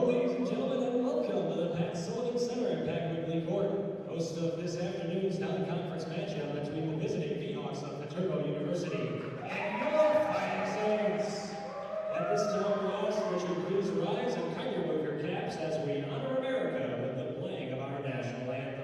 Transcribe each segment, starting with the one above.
ladies and gentlemen, and welcome to the Pat Sullivan Center at Pat Quigley Court, host of this afternoon's non-conference matchup between the visiting Seahawks of Viterbo University and your Fighting Saints. At this time, we ask that you please rise and kindly remove your caps as we honor America with the playing of our national anthem.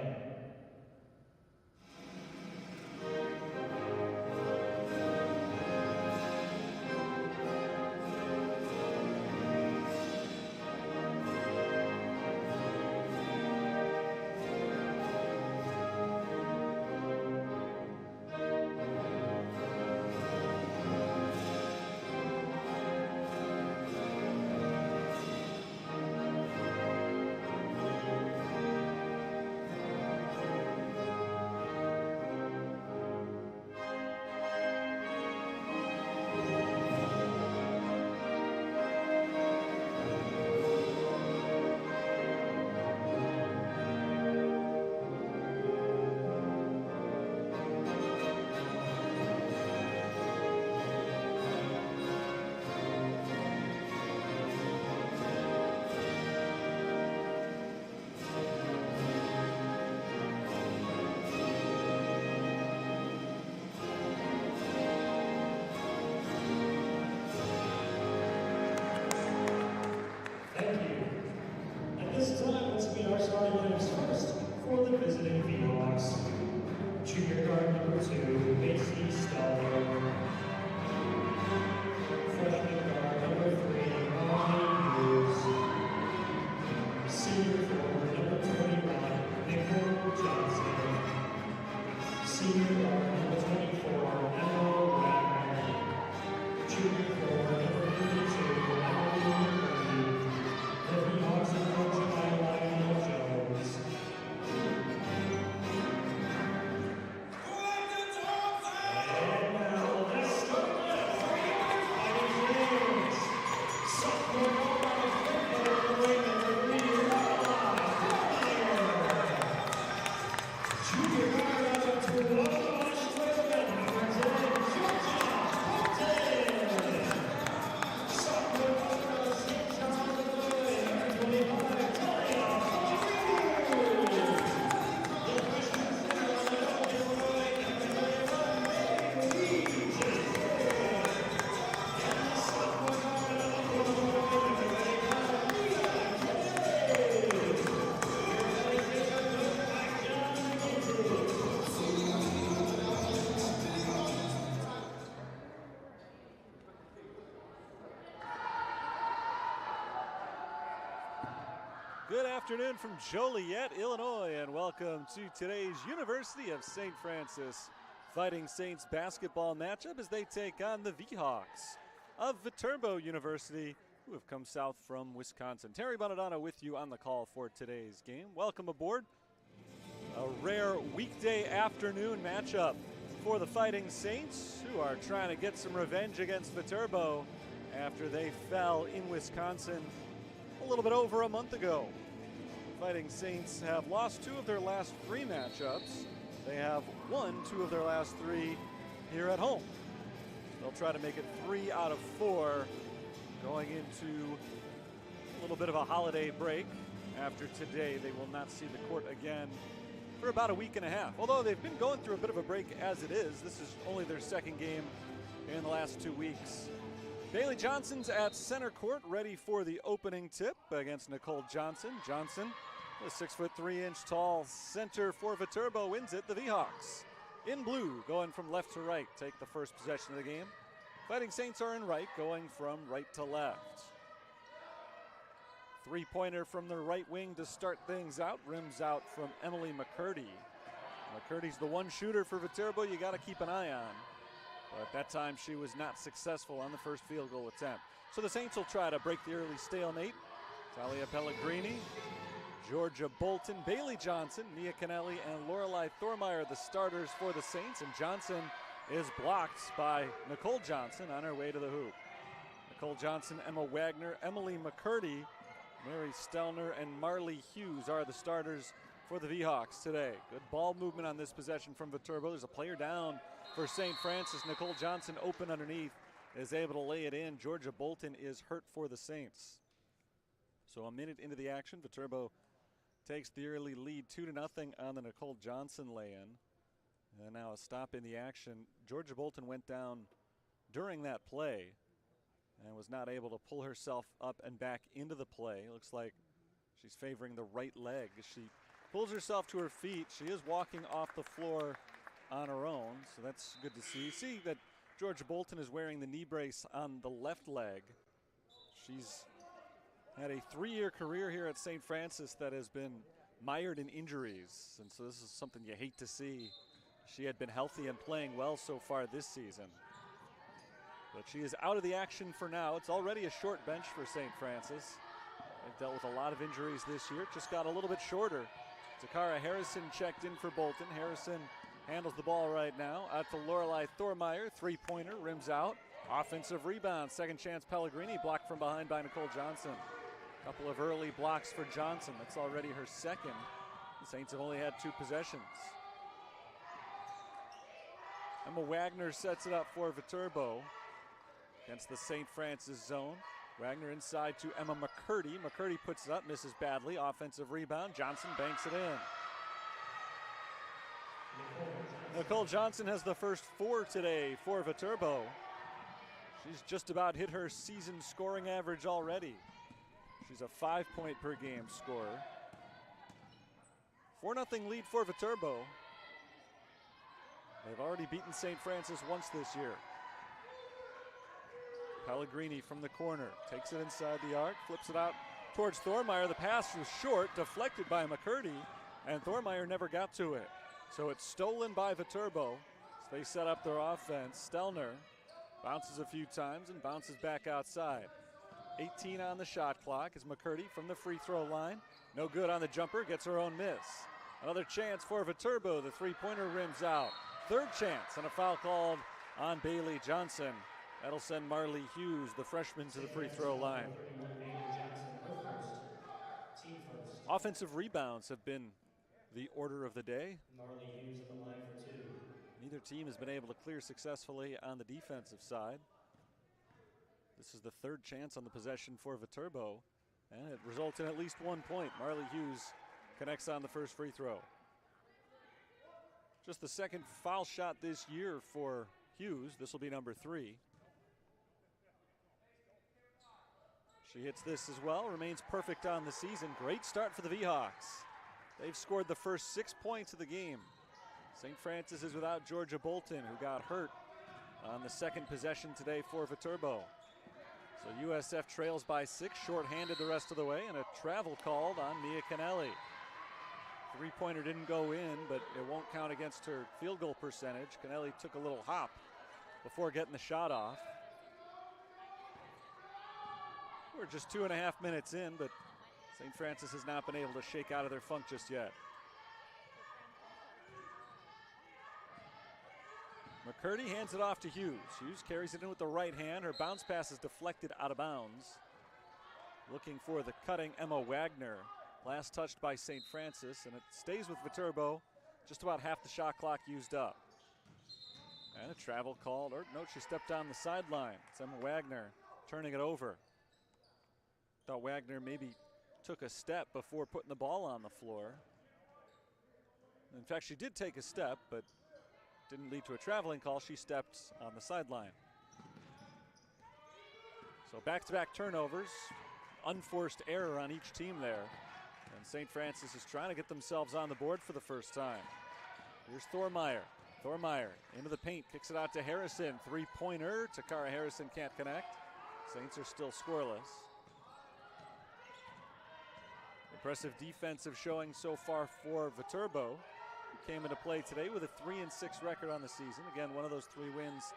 This time, let's meet our starting lineups first for the visiting Seahawks. Junior guard number 2, Macy Staller. Freshman guard number 3, Molly Hughes. Senior forward number 21, Nicole Johnson. Senior guard number 24, Emma Wagner. Junior forward number 52, Emily McCurdy. The Seahawks are coached by Lionel Jones. And now, the starting lineup for your Fighting Saints. Sophomore quarterback Viterbo, number 3, Junior guard number 12, Australia, number 10, Georgia. Sophomore quarterback St. Charles, number 25. Good afternoon from Joliet, Illinois, and welcome to today's University of St. Francis Fighting Saints basketball matchup as they take on the Seahawks of Viterbo University, who have come south from Wisconsin. Terry Bonadonna with you on the call for today's game. Welcome aboard. A rare weekday afternoon matchup for the Fighting Saints, who are trying to get some revenge against Viterbo after they fell in Wisconsin a little bit over a month ago. Fighting Saints have lost 2 of their last 3 matchups. They have won 2 of their last 3 here at home. They'll try to make it 3 out of 4 going into a little bit of a holiday break. After today, they will not see the court again for about a week and a half. Although they've been going through a bit of a break as it is. This is only their second game in the last 2 weeks. Bailey Johnson's at center court, ready for the opening tip against Nicole Johnson. Johnson, the 6'3" tall center for Viterbo, wins it. The Seahawks in blue, going from left to right, take the first possession of the game. Fighting Saints are in right, going from right to left. 3-pointer from the right wing to start things out. Rims out from Emily McCurdy. McCurdy's the one shooter for Viterbo you got to keep an eye on. But that time she was not successful on the first field goal attempt. So the Saints will try to break the early stalemate. Talia Pellegrini, Georgia Bolton, Bailey Johnson, Nia Kennelly, and Lorelei Thormeyer, the starters for the Saints. And Johnson is blocked by Nicole Johnson on her way to the hoop. Nicole Johnson, Emma Wagner, Emily McCurdy, Mary Stelner, and Marley Hughes are the starters for the Seahawks today. Good ball movement on this possession from Viterbo. There's a player down for St. Francis. Nicole Johnson open underneath, is able to lay it in. Georgia Bolton is hurt for the Saints. So a minute into the action, Viterbo takes the early lead 2-0 on the Nicole Johnson lay-in. And now a stop in the action. Georgia Bolton went down during that play and was not able to pull herself up and back into the play. Looks like she's favoring the right leg. She pulls herself to her feet. She is walking off the floor on her own, so that's good to see. See that Georgia Bolton is wearing the knee brace on the left leg. She's had a 3-year career here at St. Francis that has been mired in injuries, and so this is something you hate to see. She had been healthy and playing well so far this season. But she is out of the action for now. It's already a short bench for St. Francis. They've dealt with a lot of injuries this year. It just got a little bit shorter. Takara Harrison checked in for Bolton. Harrison handles the ball right now. Out to Lorelei Thormeyer. Three-pointer, rims out. Offensive rebound. Second chance Pellegrini, blocked from behind by Nicole Johnson. A couple of early blocks for Johnson. That's already her second. The Saints have only had 2 possessions. Emma Wagner sets it up for Viterbo against the St. Francis zone. Wagner inside to Emma McCurdy. McCurdy puts it up, misses badly. Offensive rebound. Johnson banks it in. Nicole Johnson has the first 4 today for Viterbo. She's just about hit her season scoring average already. She's a 5-point per game scorer. 4-0 lead for Viterbo. They've already beaten St. Francis once this year. Pellegrini from the corner takes it inside the arc, flips it out towards Thormeyer. The pass was short, deflected by McCurdy, and Thormeyer never got to it. So it's stolen by Viterbo. So they set up their offense. Stelner bounces a few times and bounces back outside. 18 on the shot clock as McCurdy from the free throw line. No good on the jumper, gets her own miss. Another chance for Viterbo. The three-pointer rims out. Third chance, and a foul called on Bailey Johnson. That'll send Marley Hughes, the freshman, to the free throw line. Offensive rebounds have been the order of the day. Marley Hughes on the line for 2. Neither team has been able to clear successfully on the defensive side. This is the third chance on the possession for Viterbo, and it results in at least 1 point. Marley Hughes connects on the first free throw. Just the second foul shot this year for Hughes. This will be number 3. She hits this as well, remains perfect on the season. Great start for the V-Hawks. They've scored the first 6 points of the game. St. Francis is without Georgia Bolton, who got hurt on the second possession today for Viterbo. So USF trails by 6, shorthanded the rest of the way, and a travel called on Mia Canelli. Three-pointer didn't go in, but it won't count against her field goal percentage. Canelli took a little hop before getting the shot off. We're just 2.5 minutes in, but St. Francis has not been able to shake out of their funk just yet. McCurdy hands it off to Hughes. Hughes carries it in with the right hand. Her bounce pass is deflected out of bounds. Looking for the cutting Emma Wagner. Last touched by St. Francis, and it stays with Viterbo. Just about half the shot clock used up. And a travel called, or no, she stepped on the sideline. It's Emma Wagner turning it over. Thought Wagner maybe took a step before putting the ball on the floor. In fact, she did take a step, but didn't lead to a traveling call. She stepped on the sideline. So back-to-back turnovers, unforced error on each team there. And St. Francis is trying to get themselves on the board for the first time. Here's Thormeyer. Thormeyer into the paint, kicks it out to Harrison. Three-pointer, Takara Harrison can't connect. Saints are still scoreless. Impressive defensive showing so far for Viterbo, who came into play today with a 3-6 record on the season. Again, one of those 3 wins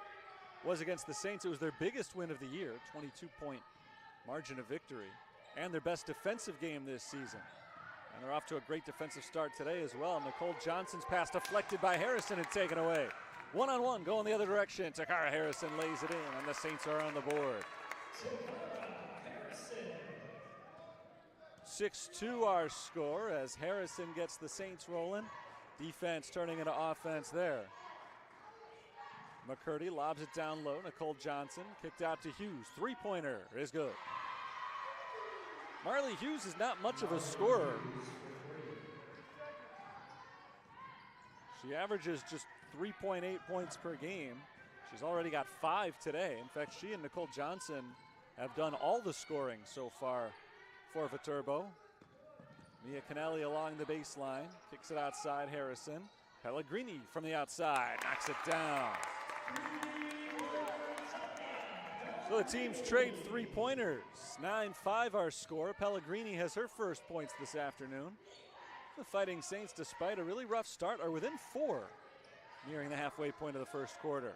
was against the Saints. It was their biggest win of the year, 22-point margin of victory, and their best defensive game this season. And they're off to a great defensive start today as well. Nicole Johnson's pass deflected by Harrison and taken away. One-on-one going the other direction. Takara Harrison lays it in, and the Saints are on the board. 6-2 our score as Harrison gets the Saints rolling. Defense turning into offense there. McCurdy lobs it down low. Nicole Johnson kicked out to Hughes. Three-pointer is good. Marley Hughes is not much of a scorer. She averages just 3.8 points per game. She's already got 5 today. In fact, she and Nicole Johnson have done all the scoring so far for Viterbo. Mia Canelli along the baseline, kicks it outside, Harrison. Pellegrini from the outside, knocks it down. So the teams trade 3-pointers. 9-5 our score. Pellegrini has her first points this afternoon. The Fighting Saints, despite a really rough start, are within 4, nearing the halfway point of the first quarter.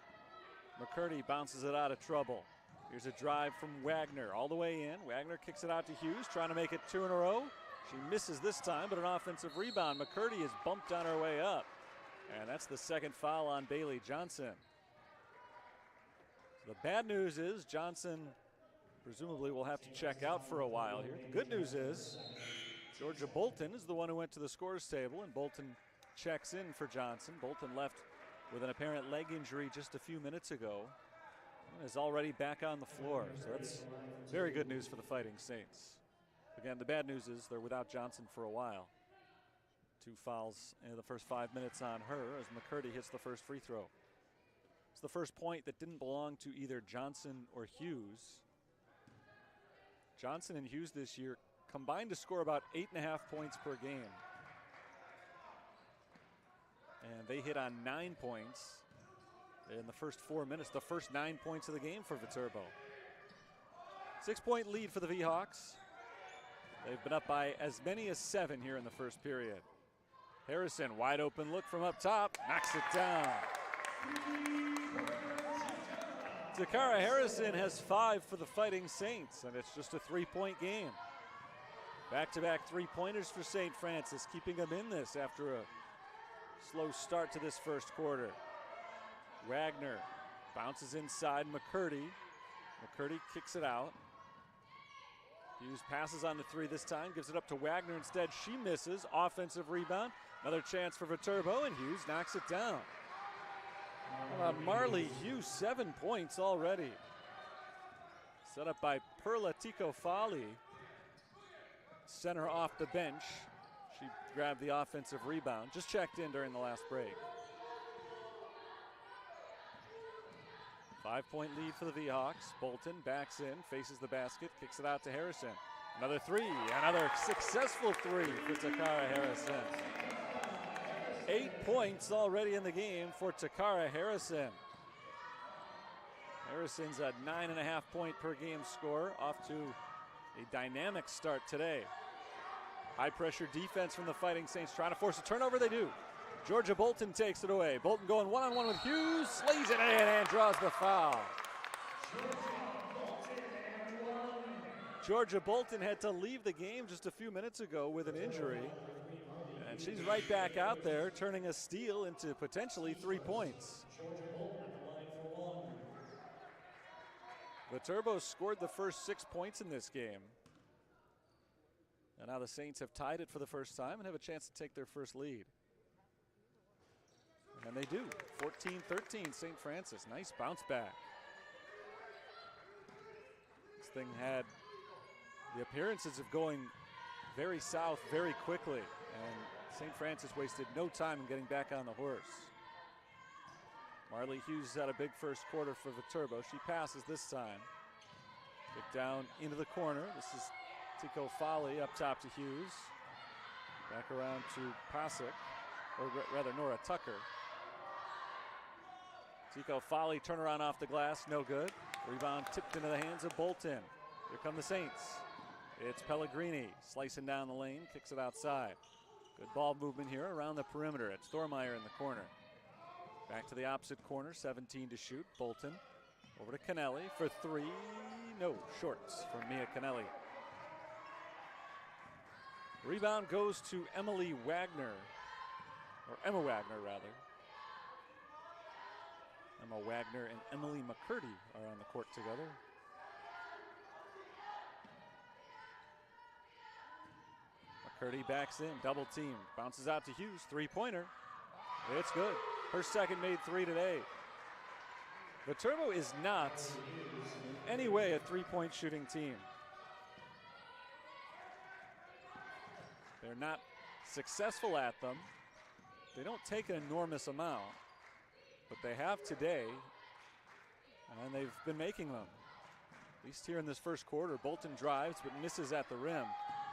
McCurdy bounces it out of trouble. Here's a drive from Wagner all the way in. Wagner kicks it out to Hughes, trying to make it 2 in a row. She misses this time, but an offensive rebound. McCurdy is bumped on her way up. And that's the second foul on Bailey Johnson. The bad news is Johnson presumably will have to check out for a while here. The good news is Georgia Bolton is the one who went to the scores table, and Bolton checks in for Johnson. Bolton left with an apparent leg injury just a few minutes ago and is already back on the floor. So that's very good news for the Fighting Saints. Again, the bad news is they're without Johnson for a while. 2 fouls in the first 5 minutes on her as McCurdy hits the first free throw. It's the first point that didn't belong to either Johnson or Hughes. Johnson and Hughes this year combined to score about 8.5 points per game. And they hit on 9 points in the first 4 minutes, the first 9 points of the game for Viterbo. 6-point lead for the V-Hawks. They've been up by as many as 7 here in the first period. Harrison, wide open look from up top, knocks it down. Takara Harrison has 5 for the Fighting Saints, and it's just a 3-point game. Back-to-back 3-pointers for St. Francis, keeping them in this after a slow start to this first quarter. Wagner bounces inside McCurdy. McCurdy kicks it out. Hughes passes on the 3 this time, gives it up to Wagner instead. She misses. Offensive rebound. Another chance for Viterbo, and Hughes knocks it down. Marley Hughes, 7 points already. Set up by Perla Ticofali. Center off the bench. She grabbed the offensive rebound. Just checked in during the last break. 5-point lead for the V-Hawks. Bolton backs in, faces the basket, kicks it out to Harrison. Another 3, another successful 3 for Takara Harrison. 8 points already in the game for Takara Harrison. Harrison's a 9.5 point per game scorer, off to a dynamic start today. High pressure defense from the Fighting Saints, trying to force a turnover. They do. Georgia Bolton takes it away. Bolton going one-on-one with Hughes, slays it in and draws the foul. Georgia Bolton had to leave the game just a few minutes ago with an injury. And she's right back out there, turning a steal into potentially 3 points. Viterbo scored the first 6 points in this game. And now the Saints have tied it for the first time and have a chance to take their first lead. And they do. 14-13, St. Francis. Nice bounce back. This thing had the appearances of going very south very quickly. And St. Francis wasted no time in getting back on the horse. Marley Hughes had a big first quarter for Viterbo. She passes this time. Kick down into the corner. This is Ticofali up top to Hughes. Back around to Pasic, or rather Nora Tucker. Ticofali turnaround off the glass, no good. Rebound tipped into the hands of Bolton. Here come the Saints. It's Pellegrini slicing down the lane, kicks it outside. Good ball movement here around the perimeter. It's Stormeyer in the corner. Back to the opposite corner, 17 to shoot. Bolton over to Canelli for 3. No, shorts from Mia Canelli. Rebound goes to Emily Wagner, or Emma Wagner rather. Emma Wagner and Emily McCurdy are on the court together. McCurdy backs in, double team, bounces out to Hughes, 3-pointer. It's good. Her second made 3 today. Viterbo is not in any way a 3-point shooting team. They're not successful at them. They don't take an enormous amount, but they have today, and they've been making them. At least here in this first quarter, Bolton drives but misses at the rim.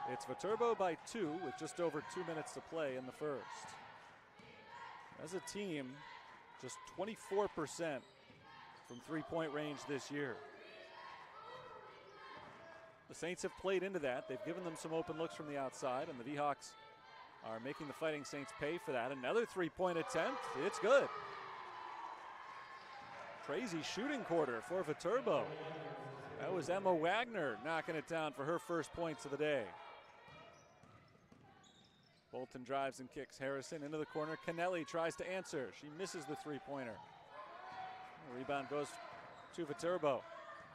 It's Viterbo by 2 with just over 2 minutes to play in the first. As a team, just 24% from three-point range this year. The Saints have played into that. They've given them some open looks from the outside, and the V-Hawks are making the Fighting Saints pay for that. Another three-point attempt. It's good. Crazy shooting quarter for Viterbo. That was Emma Wagner knocking it down for her first points of the day. Bolton drives and kicks Harrison into the corner. Kennelly tries to answer. She misses the three-pointer. The rebound goes to Viterbo.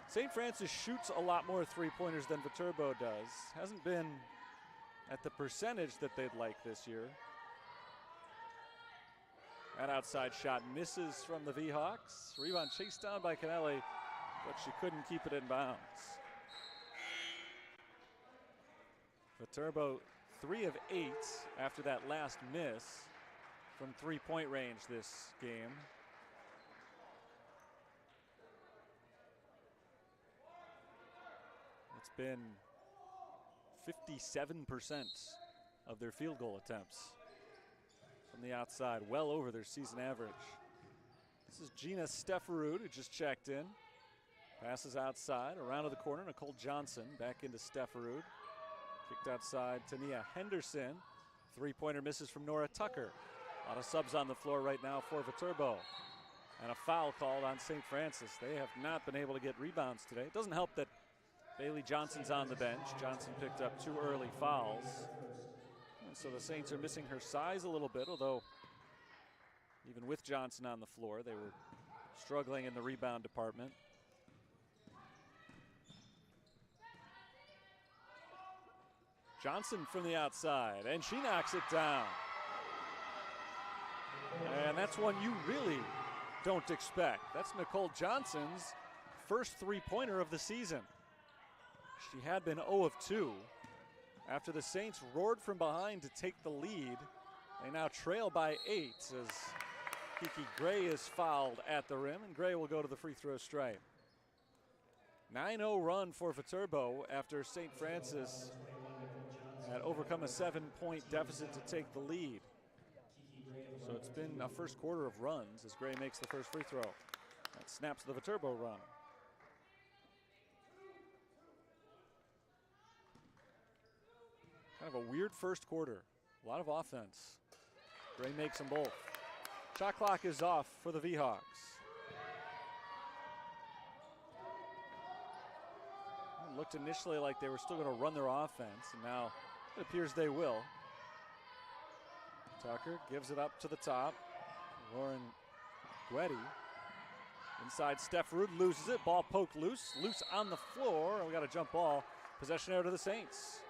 St. Francis shoots a lot more three-pointers than Viterbo does. Hasn't been at the percentage that they'd like this year. That outside shot misses from the V-Hawks. Rebound chased down by Kennelly, but she couldn't keep it in bounds. Viterbo 3 of 8 after that last miss from three-point range this game. It's been 57% of their field goal attempts from the outside, well over their season average. This is Gina Stefferud, who just checked in. Passes outside, around to the corner. Nicole Johnson back into Stefferud. Kicked outside to Nia Henderson. Three-pointer misses from Nora Tucker. A lot of subs on the floor right now for Viterbo. And a foul called on St. Francis. They have not been able to get rebounds today. It doesn't help that Bailey Johnson's on the bench. Johnson picked up 2 early fouls. And so the Saints are missing her size a little bit, although even with Johnson on the floor, they were struggling in the rebound department. Johnson from the outside, and she knocks it down. And that's one you really don't expect. That's Nicole Johnson's first three-pointer of the season. She had been 0 of 2. After the Saints roared from behind to take the lead, they now trail by 8 as Kiki Gray is fouled at the rim, and Gray will go to the free throw stripe. 9-0 run for Viterbo after St. Francis had overcome a 7-point deficit to take the lead. So it's been a first quarter of runs as Gray makes the first free throw. That snaps the Viterbo run. Kind of a weird first quarter. A lot of offense. Gray makes them both. Shot clock is off for the V-Hawks. It looked initially like they were still going to run their offense, and now it appears they will. Tucker gives it up to the top. Lauren Guetti. Inside, Stefferud loses it. Ball poked loose. Loose on the floor. And we got a jump ball. Possession out to the Saints.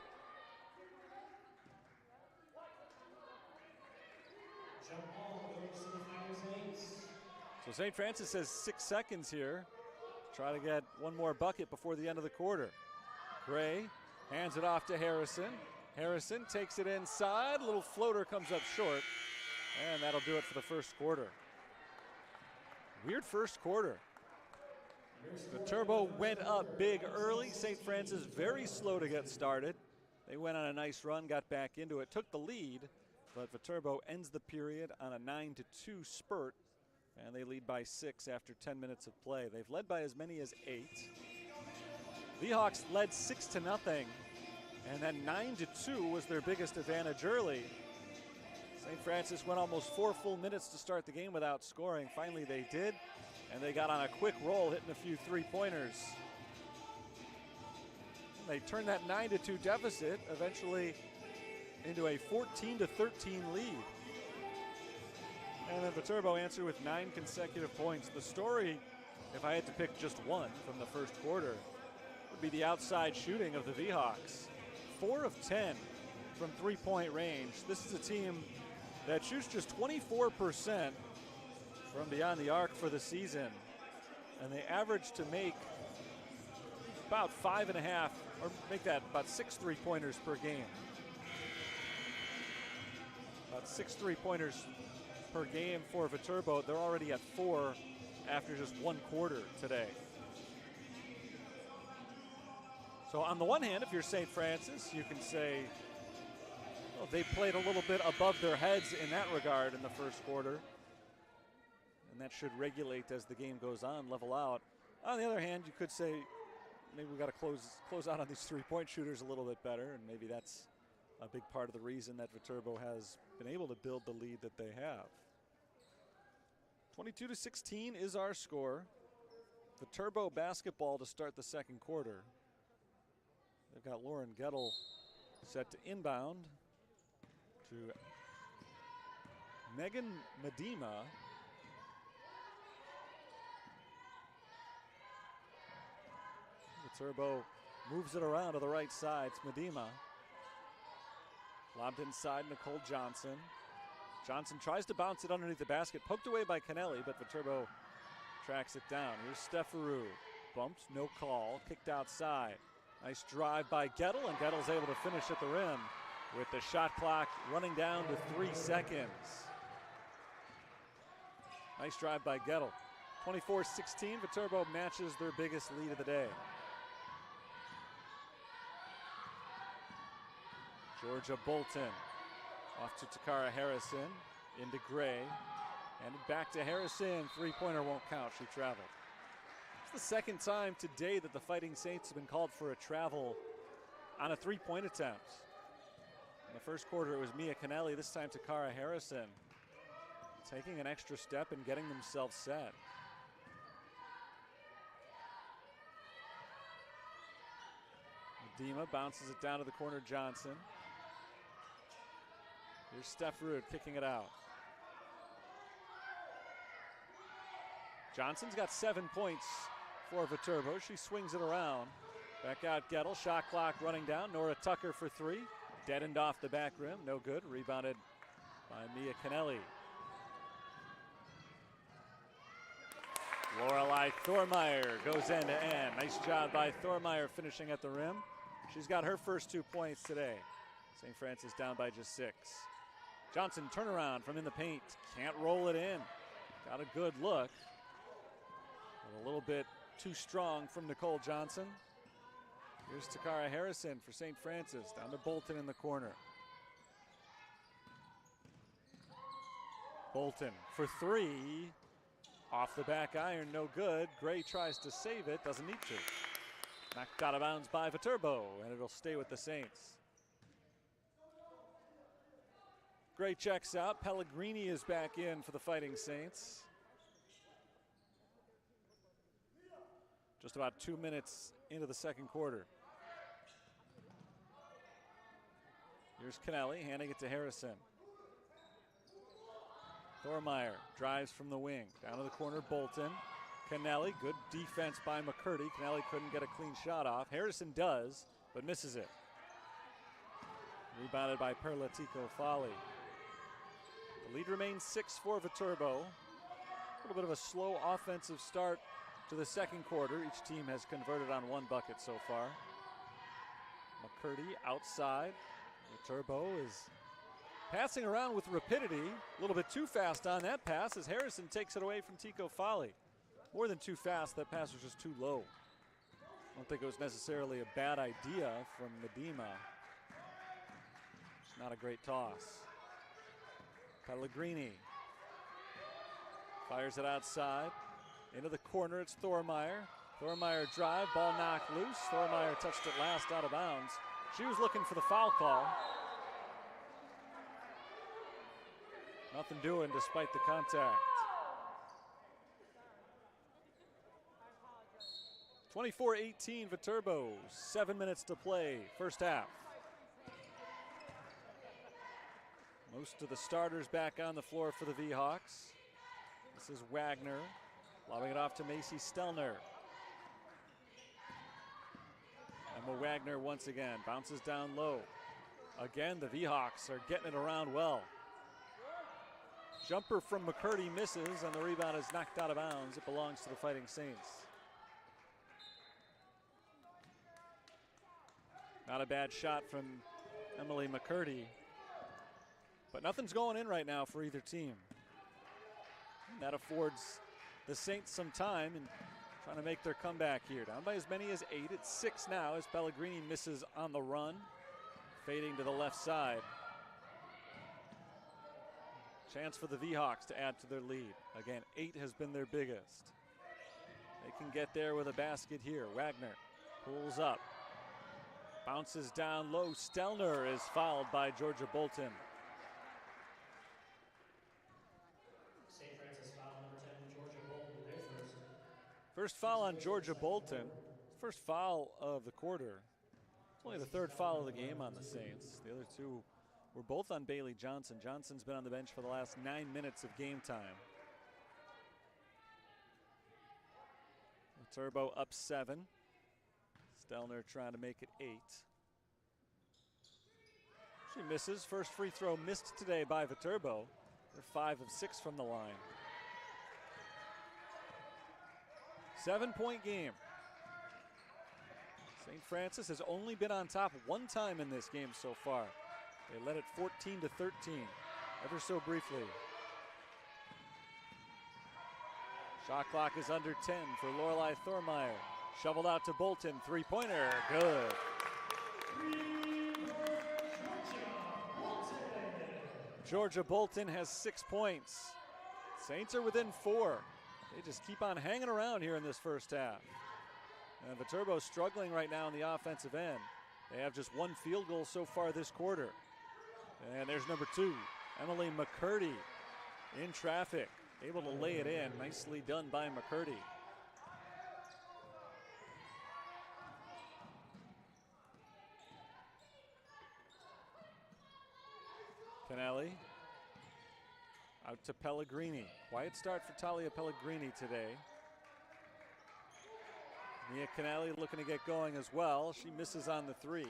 So St. Francis has 6 seconds here. Try to get one more bucket before the end of the quarter. Gray hands it off to Harrison. Harrison takes it inside. A little floater comes up short. And that'll do it for the first quarter. Weird first quarter. Viterbo went up big early. St. Francis very slow to get started. They went on a nice run, got back into it, took the lead. But Viterbo ends the period on a 9-2 spurt. And they lead by 6 after 10 minutes of play. They've led by as many as 8. V-Hawks led 6-0, and then 9-2 was their biggest advantage early. St. Francis went almost 4 full minutes to start the game without scoring. Finally they did, and they got on a quick roll, hitting a few three-pointers. They turned that 9-2 deficit eventually into a 14-13 lead. And then Viterbo answered with 9 consecutive points. The story, if I had to pick just one from the first quarter, would be the outside shooting of the V-Hawks. 4 of 10 from three-point range. This is a team that shoots just 24% from beyond the arc for the season. And they average to make about 5.5, or make that about 6 three-pointers per game. About 6 3-pointers per game for Viterbo. They're already at 4 after just 1 quarter today. So on the one hand, if you're St. Francis, you can say, well, they played a little bit above their heads in that regard in the first quarter. And that should regulate as the game goes on, level out. On the other hand, you could say maybe we got to close out on these 3-point shooters a little bit better, and maybe that's a big part of the reason that Viterbo has been able to build the lead that they have. 22-16 is our score. Viterbo basketball to start the second quarter. They've got Lauren Gettle set to inbound to Megan Medema. Viterbo moves it around to the right side. It's Medema. Lobbed inside, Nicole Johnson. Johnson tries to bounce it underneath the basket. Poked away by Kennelly, but Viterbo tracks it down. Here's Stefaru. Bumped, no call. Kicked outside. Nice drive by Gettle, and Gettle's able to finish at the rim with the shot clock running down to 3 seconds. Nice drive by Gettle. 24-16, Viterbo matches their biggest lead of the day. Georgia Bolton off to Takara Harrison, into Gray, and back to Harrison. 3-pointer won't count, she traveled. It's the second time today that the Fighting Saints have been called for a travel on a 3-point attempt. In the first quarter it was Mia Kennelly, this time Takara Harrison taking an extra step and getting themselves set. Medema bounces it down to the corner, Johnson. Here's Stefaru kicking it out. Johnson's got 7 points for Viterbo. She swings it around. Back out Gettle, shot clock running down. Nora Tucker for 3. Deadened off the back rim, no good. Rebounded by Mia Kennelly. Lorelei Thormeyer goes end to end. Nice job by Thormeyer finishing at the rim. She's got her first 2 points today. St. Francis down by just 6. Johnson turnaround from in the paint. Can't roll it in. Got a good look. But a little bit too strong from Nicole Johnson. Here's Takara Harrison for St. Francis. Down to Bolton in the corner. Bolton for 3. Off the back iron, no good. Gray tries to save it, doesn't need to. Knocked out of bounds by Viterbo, and it'll stay with the Saints. Gray checks out. Pellegrini is back in for the Fighting Saints. Just about 2 minutes into the second quarter. Here's Kennelly handing it to Harrison. Thormeyer drives from the wing. Down to the corner, Bolton. Kennelly, good defense by McCurdy. Kennelly couldn't get a clean shot off. Harrison does, but misses it. Rebounded by Perla Tico Folly. The lead remains 6 for Viterbo. A little bit of a slow offensive start to the second quarter. Each team has converted on 1 bucket so far. McCurdy outside. Viterbo is passing around with rapidity. A little bit too fast on that pass as Harrison takes it away from Tico Folly. More than too fast, that pass was just too low. I don't think it was necessarily a bad idea from Medema. It's not a great toss. Pellegrini fires it outside. Into the corner, it's Thormeyer. Thormeyer drive, ball knocked loose. Thormeyer touched it last out of bounds. She was looking for the foul call. Nothing doing despite the contact. 24-18 Viterbo, 7 minutes to play, first half. Most of the starters back on the floor for the V-Hawks. This is Wagner, lobbing it off to Macy Stelner. Emma Wagner once again, bounces down low. Again, the V-Hawks are getting it around well. Jumper from McCurdy misses, and the rebound is knocked out of bounds. It belongs to the Fighting Saints. Not a bad shot from Emily McCurdy. But nothing's going in right now for either team. And that affords the Saints some time in trying to make their comeback here. Down by as many as 8. It's 6 now as Pellegrini misses on the run, fading to the left side. Chance for the V-Hawks to add to their lead. Again, 8 has been their biggest. They can get there with a basket here. Wagner pulls up, bounces down low. Stelner is fouled by Georgia Bolton. St. Francis foul number 10, Georgia Bolton, their first. First foul on Georgia Bolton. First foul of the quarter. It's only the third foul of the game on the Saints. The other two were both on Bailey Johnson. Johnson's been on the bench for the last 9 minutes of game time. Viterbo up 7. Stelner trying to make it 8. She misses. First free throw missed today by Viterbo. They're 5 of 6 from the line. 7-point game. St. Francis has only been on top one time in this game so far. They led it 14-13, ever so briefly. Shot clock is under 10 for Lorelei Thormeyer. Shoveled out to Bolton, three-pointer, good. Georgia Bolton has 6 points. Saints are within 4. They just keep on hanging around here in this first half. And Viterbo struggling right now on the offensive end. They have just 1 field goal so far this quarter. And there's number 2, Emily McCurdy in traffic, able to lay it in. Nicely done by McCurdy. Canelli out to Pellegrini. Quiet start for Talia Pellegrini today. Mia Canelli looking to get going as well. She misses on the 3.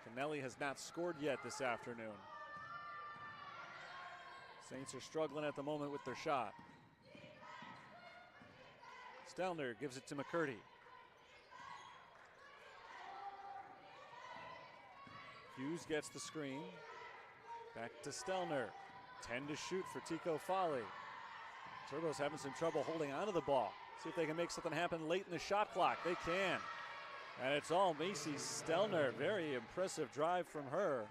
Canelli has not scored yet this afternoon. Saints are struggling at the moment with their shot. Stelner gives it to McCurdy. Hughes gets the screen. Back to Stelner. 10 to shoot for Tico Folly. Turbo's having some trouble holding onto the ball. See if they can make something happen late in the shot clock. They can. And it's all Macy Stelner. Very impressive drive from her.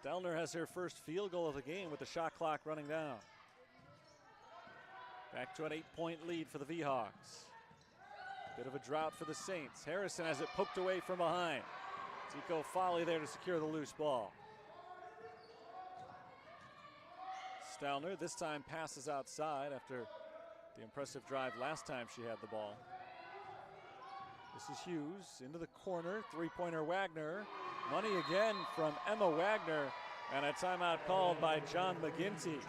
Stelner has her first field goal of the game with the shot clock running down. Back to an 8-point lead for the V-Hawks. Bit of a drought for the Saints. Harrison has it poked away from behind. Tico Folly there to secure the loose ball. Stelner this time passes outside after the impressive drive last time she had the ball. This is Hughes into the corner. Three-pointer Wagner. Money again from Emma Wagner. And a timeout called by John McGinty.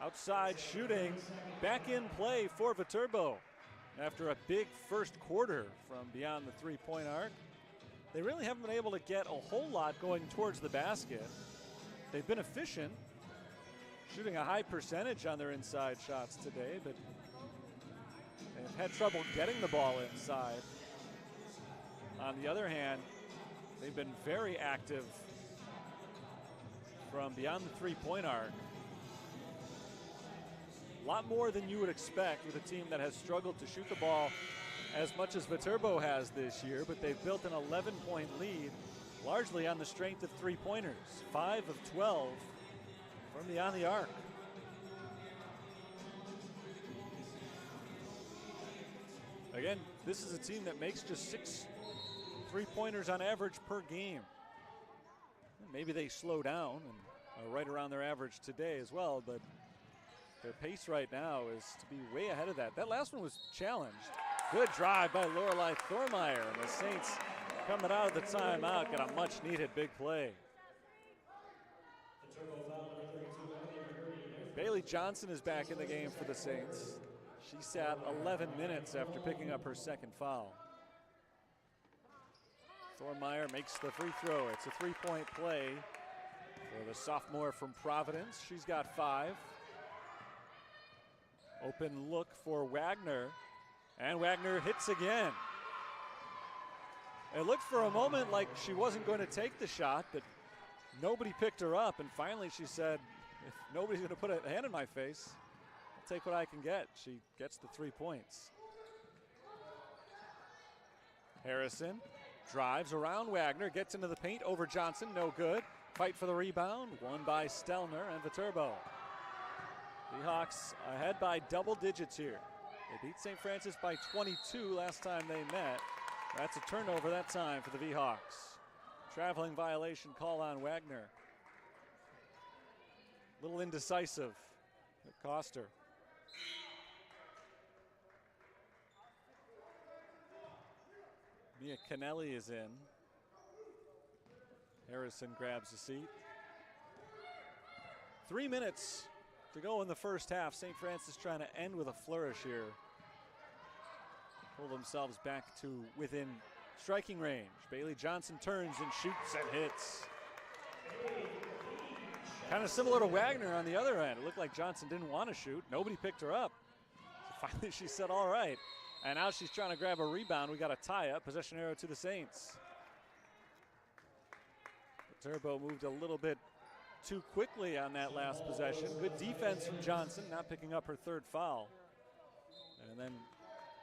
Outside shooting. Back in play for Viterbo. After a big first quarter from beyond the three-point arc, they really haven't been able to get a whole lot going towards the basket. They've been efficient, shooting a high percentage on their inside shots today, but they've had trouble getting the ball inside. On the other hand, they've been very active from beyond the three-point arc. A lot more than you would expect with a team that has struggled to shoot the ball as much as Viterbo has this year, but they've built an 11-point lead largely on the strength of three-pointers. 5 of 12 from beyond the arc. Again, this is a team that makes just 6 three-pointers on average per game. Maybe they slow down and are right around their average today as well, but their pace right now is to be way ahead of that. That last one was challenged. Good drive by Lorelei Thormeyer, and the Saints coming out of the timeout get a much-needed big play. Bailey Johnson is back in the game for the Saints. She sat 11 minutes after picking up her second foul. Thormeyer makes the free throw. It's a three-point play for the sophomore from Providence. She's got 5. Open look for Wagner, and Wagner hits again. It looked for a moment like she wasn't going to take the shot, but Nobody picked her up, and finally she said, if nobody's going to put a hand in my face, I'll take what I can get. She gets the 3 points. Harrison drives around Wagner, gets into the paint over Johnson, no good. Fight for the rebound, won by Stelner and Viterbo. The Hawks ahead by double digits here. They beat St. Francis by 22 last time they met. That's a turnover that time for the V-Hawks. Traveling violation call on Wagner. A little indecisive. It cost her. Mia Kennelly is in. Harrison grabs a seat. 3 minutes to go in the first half. St. Francis trying to end with a flourish here. Pull themselves back to within striking range. Bailey Johnson turns and shoots and hits. Kind of similar to Wagner on the other end. It looked like Johnson didn't want to shoot. Nobody picked her up. So finally she said, all right. And now she's trying to grab a rebound. We got a tie-up. Possession arrow to the Saints. Viterbo moved a little bit too quickly on that last possession. Good defense from Johnson, not picking up her third foul. And then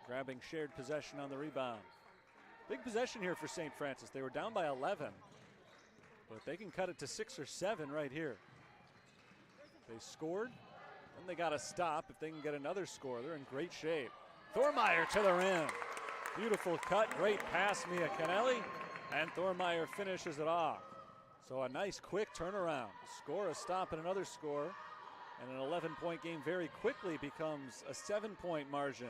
grabbing shared possession on the rebound. Big possession here for St. Francis. They were down by 11, but they can cut it to 6 or 7 right here. They scored, and they got to stop. If they can get another score, they're in great shape. Thormeyer to the rim. Beautiful cut, great pass, Mia Kennelly, and Thormeyer finishes it off. So a nice quick turnaround. Score, a stop, and another score. And an 11-point game very quickly becomes a 7-point margin.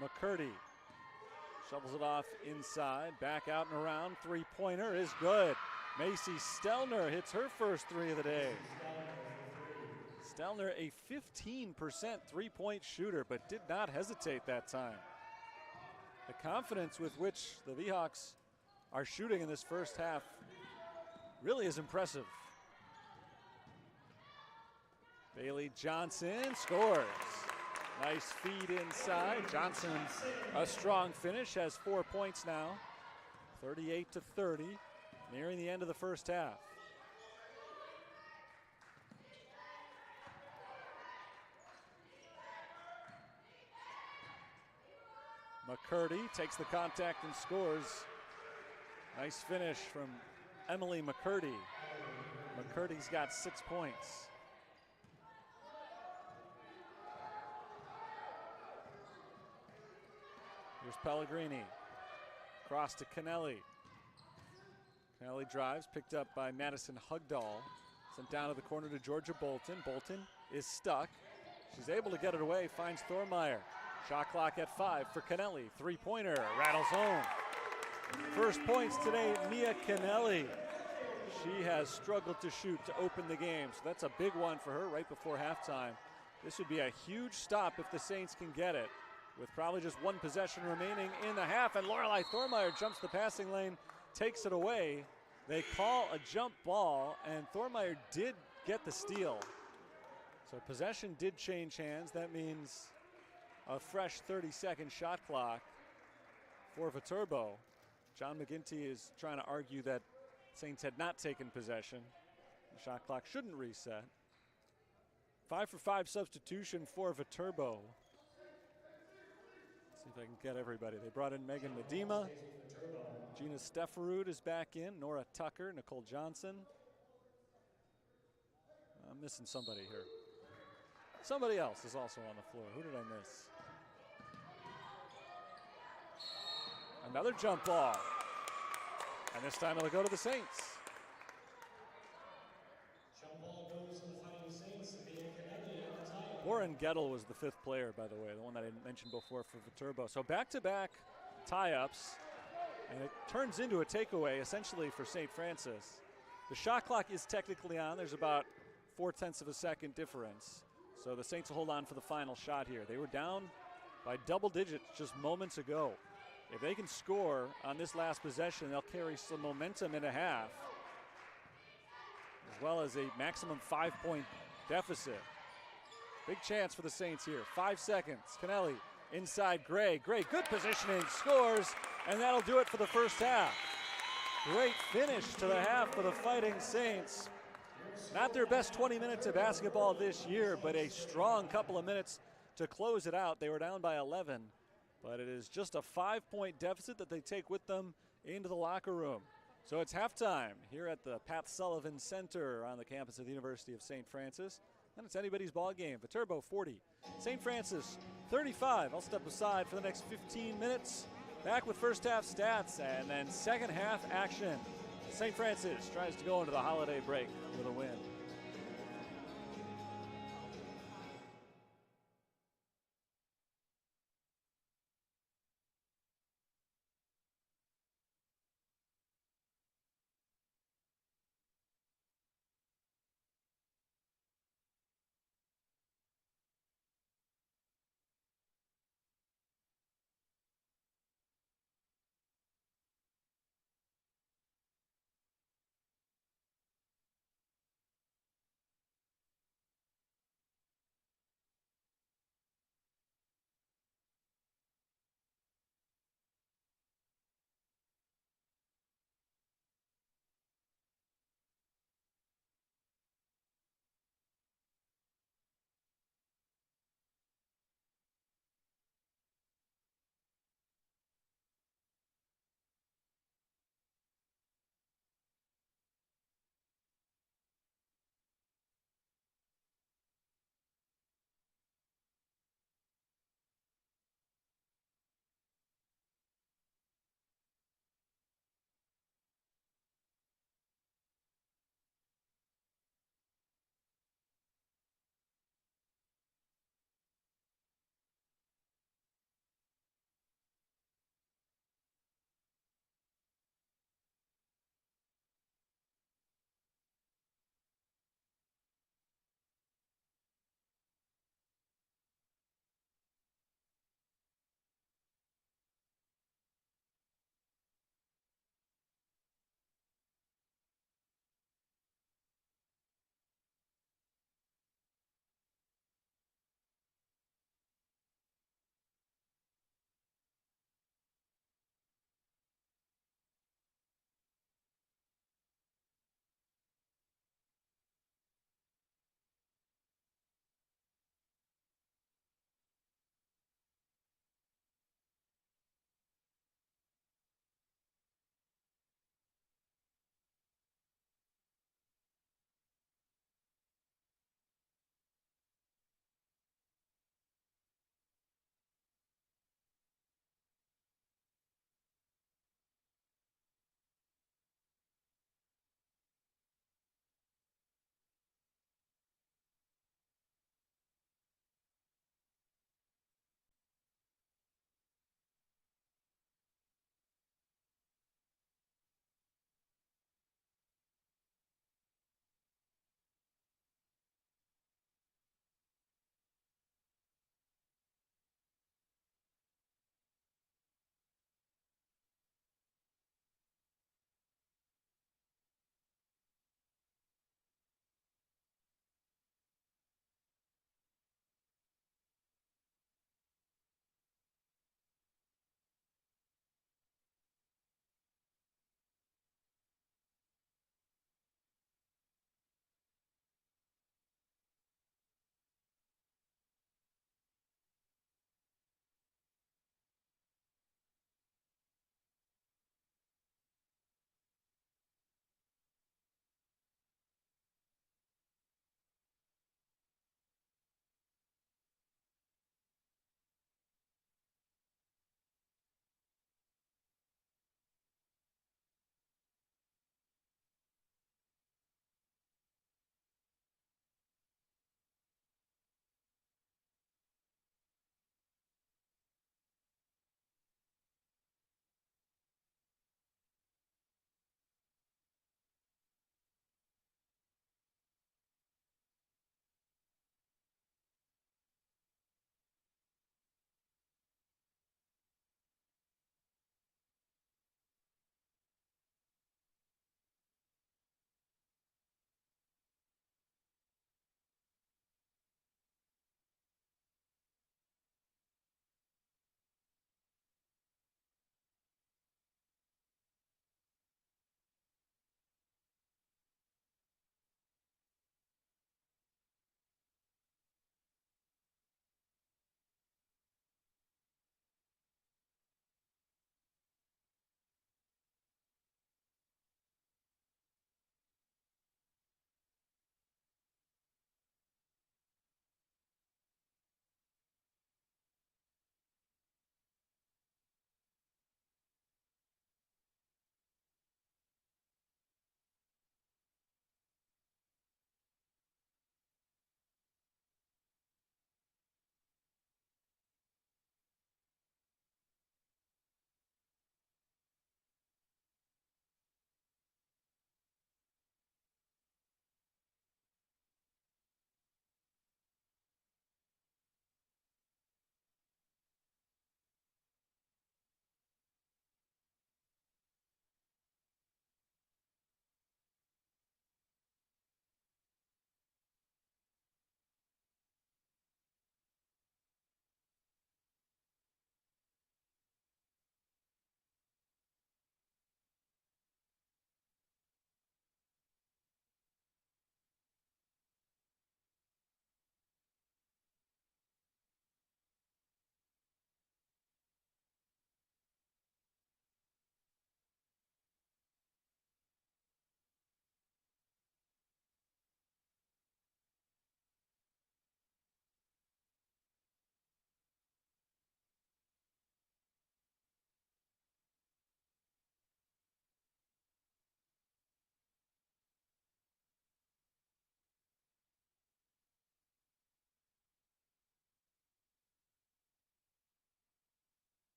McCurdy shovels it off inside, back out and around. Three-pointer is good. Macy Stelner hits her first three of the day. Stelner, a 15% three-point shooter, but did not hesitate that time. The confidence with which the V-Hawks are shooting in this first half really is impressive. Bailey Johnson scores. Nice feed inside. Johnson, a strong finish, has 4 points now. 38-30, nearing the end of the first half. McCurdy takes the contact and scores. Nice finish from Emily McCurdy. McCurdy's got 6 points. Here's Pellegrini. Cross to Kennelly. Kennelly drives, picked up by Madison Hugdahl. Sent down to the corner to Georgia Bolton. Bolton is stuck. She's able to get it away, finds Thormeyer. Shot clock at 5 for Kennelly. Three-pointer, rattles home. First points today, Mia Kennelly. She has struggled to shoot to open the game, so that's a big one for her right before halftime. This would be a huge stop if the Saints can get it, with probably just one possession remaining in the half, and Lorelei Thormeyer jumps the passing lane, takes it away. They call a jump ball, and Thormeyer did get the steal. So possession did change hands. That means a fresh 30-second shot clock for Viterbo. John McGinty is trying to argue that Saints had not taken possession. The shot clock shouldn't reset. 5-for-5 substitution for Viterbo. See if I can get everybody. They brought in Megan Medema. Gina Stefferud is back in. Nora Tucker, Nicole Johnson. I'm missing somebody here. Somebody else is also on the floor. Who did I miss? Another jump ball. And this time it'll go to the Saints. Jump ball goes to the Fighting Saints. At the tie. Warren Gettle was the 5th player, by the way, the one that I mentioned before for Viterbo. So back-to-back tie-ups, and it turns into a takeaway essentially for St. Francis. The shot clock is technically on. There's about 0.4 of a second difference. So the Saints will hold on for the final shot here. They were down by double digits just moments ago. If they can score on this last possession, they'll carry some momentum in a half, as well as a maximum 5-point deficit. Big chance for the Saints here. 5 seconds. Kennelly inside Gray. Gray, good positioning, scores, and that'll do it for the first half. Great finish to the half for the Fighting Saints. Not their best 20 minutes of basketball this year, but a strong couple of minutes to close it out. They were down by 11, but it is just a 5-point deficit that they take with them into the locker room. So it's halftime here at the Pat Sullivan Center on the campus of the University of St. Francis. And it's anybody's ball game. Viterbo 40, St. Francis 35. I'll step aside for the next 15 minutes. Back with first half stats and then second half action. St. Francis tries to go into the holiday break with a win.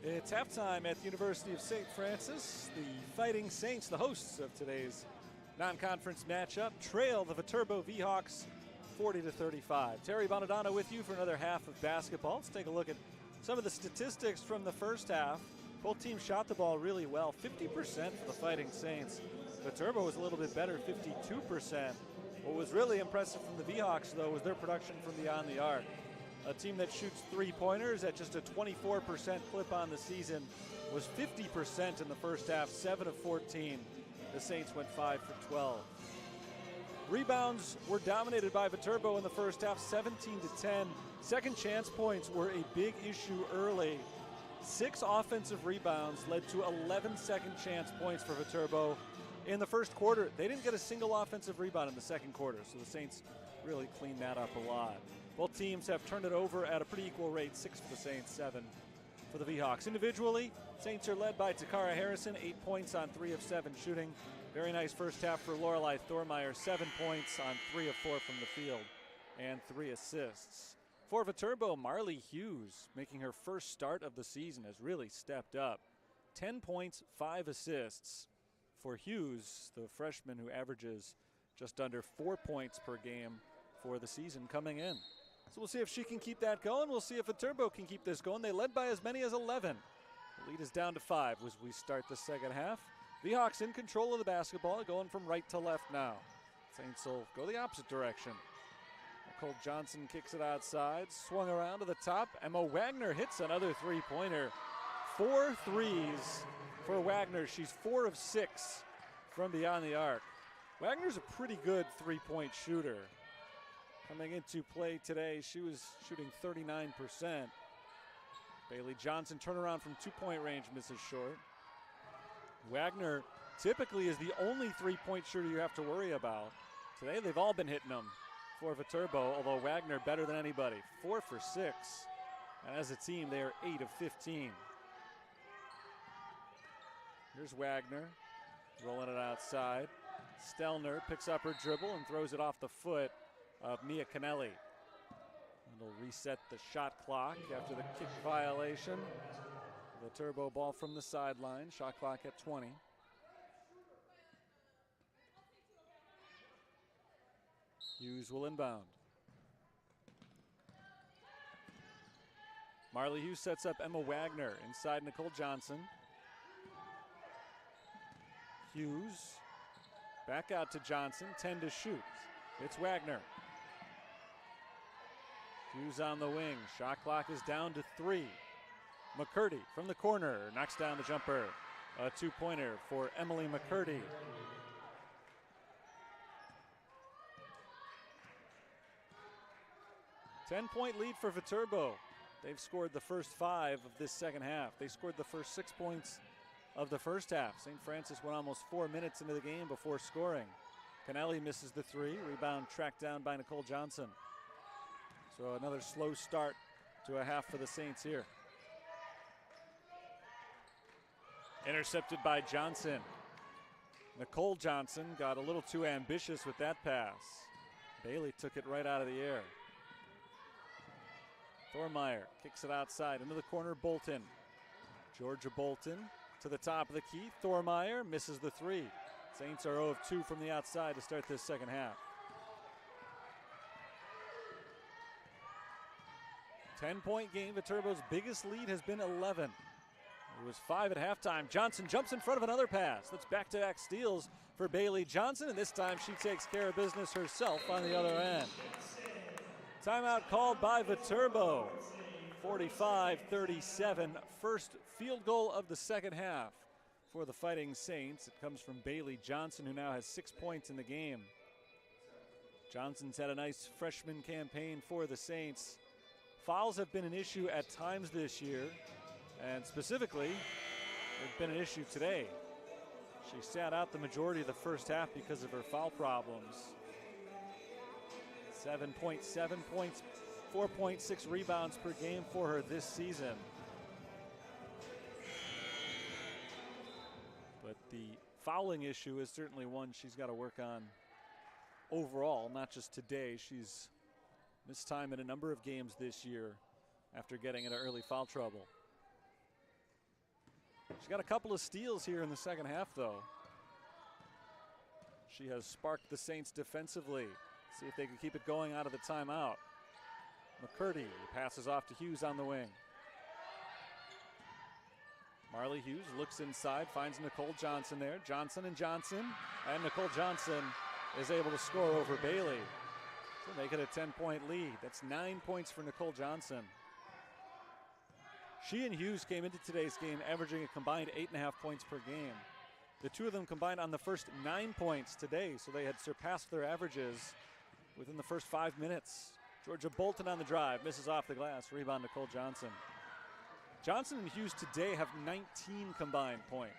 It's halftime at the University of St. Francis. The Fighting Saints, the hosts of today's non-conference matchup, trail the Viterbo Vhawks 40-35. Terry Bonadonna with you for another half of basketball. Let's take a look at some of the statistics from the first half. Both teams shot the ball really well, 50% for the Fighting Saints. Viterbo was a little bit better, 52%. What was really impressive from the Vhawks, though, was their production from beyond the arc. A team that shoots three-pointers at just a 24% clip on the season was 50% in the first half, 7 of 14. The Saints went 5 for 12. Rebounds were dominated by Viterbo in the first half, 17-10. Second chance points were a big issue early. 6 offensive rebounds led to 11 second chance points for Viterbo. In the first quarter, they didn't get a single offensive rebound in the second quarter, so the Saints really cleaned that up a lot. Both teams have turned it over at a pretty equal rate, 6 for the Saints, 7 for the Vhawks. Individually, Saints are led by Takara Harrison, 8 points on 3 of 7 shooting. Very nice first half for Lorelei Thormeyer, 7 points on 3 of 4 from the field and 3 assists. For Viterbo, Marley Hughes, making her first start of the season, has really stepped up. 10 points, 5 assists for Hughes, the freshman who averages just under 4 points per game for the season coming in. So we'll see if she can keep that going. We'll see if Viterbo can keep this going. They led by as many as 11. The lead is down to 5 as we start the second half. Vhawks in control of the basketball, going from right to left now. Saints will go the opposite direction. Nicole Johnson kicks it outside, swung around to the top. Emma Wagner hits another three-pointer. 4 threes for Wagner. She's 4 of 6 from beyond the arc. Wagner's a pretty good three-point shooter. Coming into play today, she was shooting 39%. Bailey Johnson turnaround from 2-point range, misses short. Wagner typically is the only three-point shooter you have to worry about. Today they've all been hitting them for Viterbo, although Wagner better than anybody. 4 for 6. And as a team, they are 8 of 15. Here's Wagner rolling it outside. Stelner picks up her dribble and throws it off the foot of Mia Canelli. It'll reset the shot clock after the kick violation. The Viterbo ball from the sideline, shot clock at 20. Hughes will inbound. Marley Hughes sets up Emma Wagner inside Nicole Johnson. Hughes back out to Johnson, 10 to shoot. It's Wagner. Hughes on the wing. Shot clock is down to 3. McCurdy from the corner knocks down the jumper. A 2-pointer for Emily McCurdy. Ten-point lead for Viterbo. They've scored the first 5 of this second half. They scored the first 6 points of the first half. St. Francis went almost 4 minutes into the game before scoring. Canelli misses the 3. Rebound tracked down by Nicole Johnson. So another slow start to a half for the Saints here. Intercepted by Johnson. Nicole Johnson got a little too ambitious with that pass. Bailey took it right out of the air. Thormeyer kicks it outside into the corner. Bolton. Georgia Bolton to the top of the key. Thormeyer misses the 3. Saints are 0 of 2 from the outside to start this second half. 10-point game. Viterbo's biggest lead has been 11. It was 5 at halftime. Johnson jumps in front of another pass. That's back-to-back steals for Bailey Johnson, and this time she takes care of business herself on the other end. Timeout called by Viterbo. 45-37. First field goal of the second half for the Fighting Saints. It comes from Bailey Johnson, who now has 6 points in the game. Johnson's had a nice freshman campaign for the Saints. Fouls have been an issue at times this year, and specifically, they've been an issue today. She sat out the majority of the first half because of her foul problems. 7.7 points, 4.6 rebounds per game for her this season. But the fouling issue is certainly one she's got to work on overall, not just today. She's missed time in a number of games this year after getting into early foul trouble. She's got a couple of steals here in the second half, though. She has sparked the Saints defensively. See if they can keep it going out of the timeout. McCurdy passes off to Hughes on the wing. Marley Hughes looks inside, finds Nicole Johnson there. Johnson, and Nicole Johnson is able to score over Bailey to make it a 10-point lead. That's 9 points for Nicole Johnson. She and Hughes came into today's game averaging a combined 8.5 points per game. The two of them combined on the first 9 points today, so they had surpassed their averages within the first 5 minutes. Georgia Bolton on the drive, misses off the glass, rebound Nicole Johnson. Johnson and Hughes today have 19 combined points.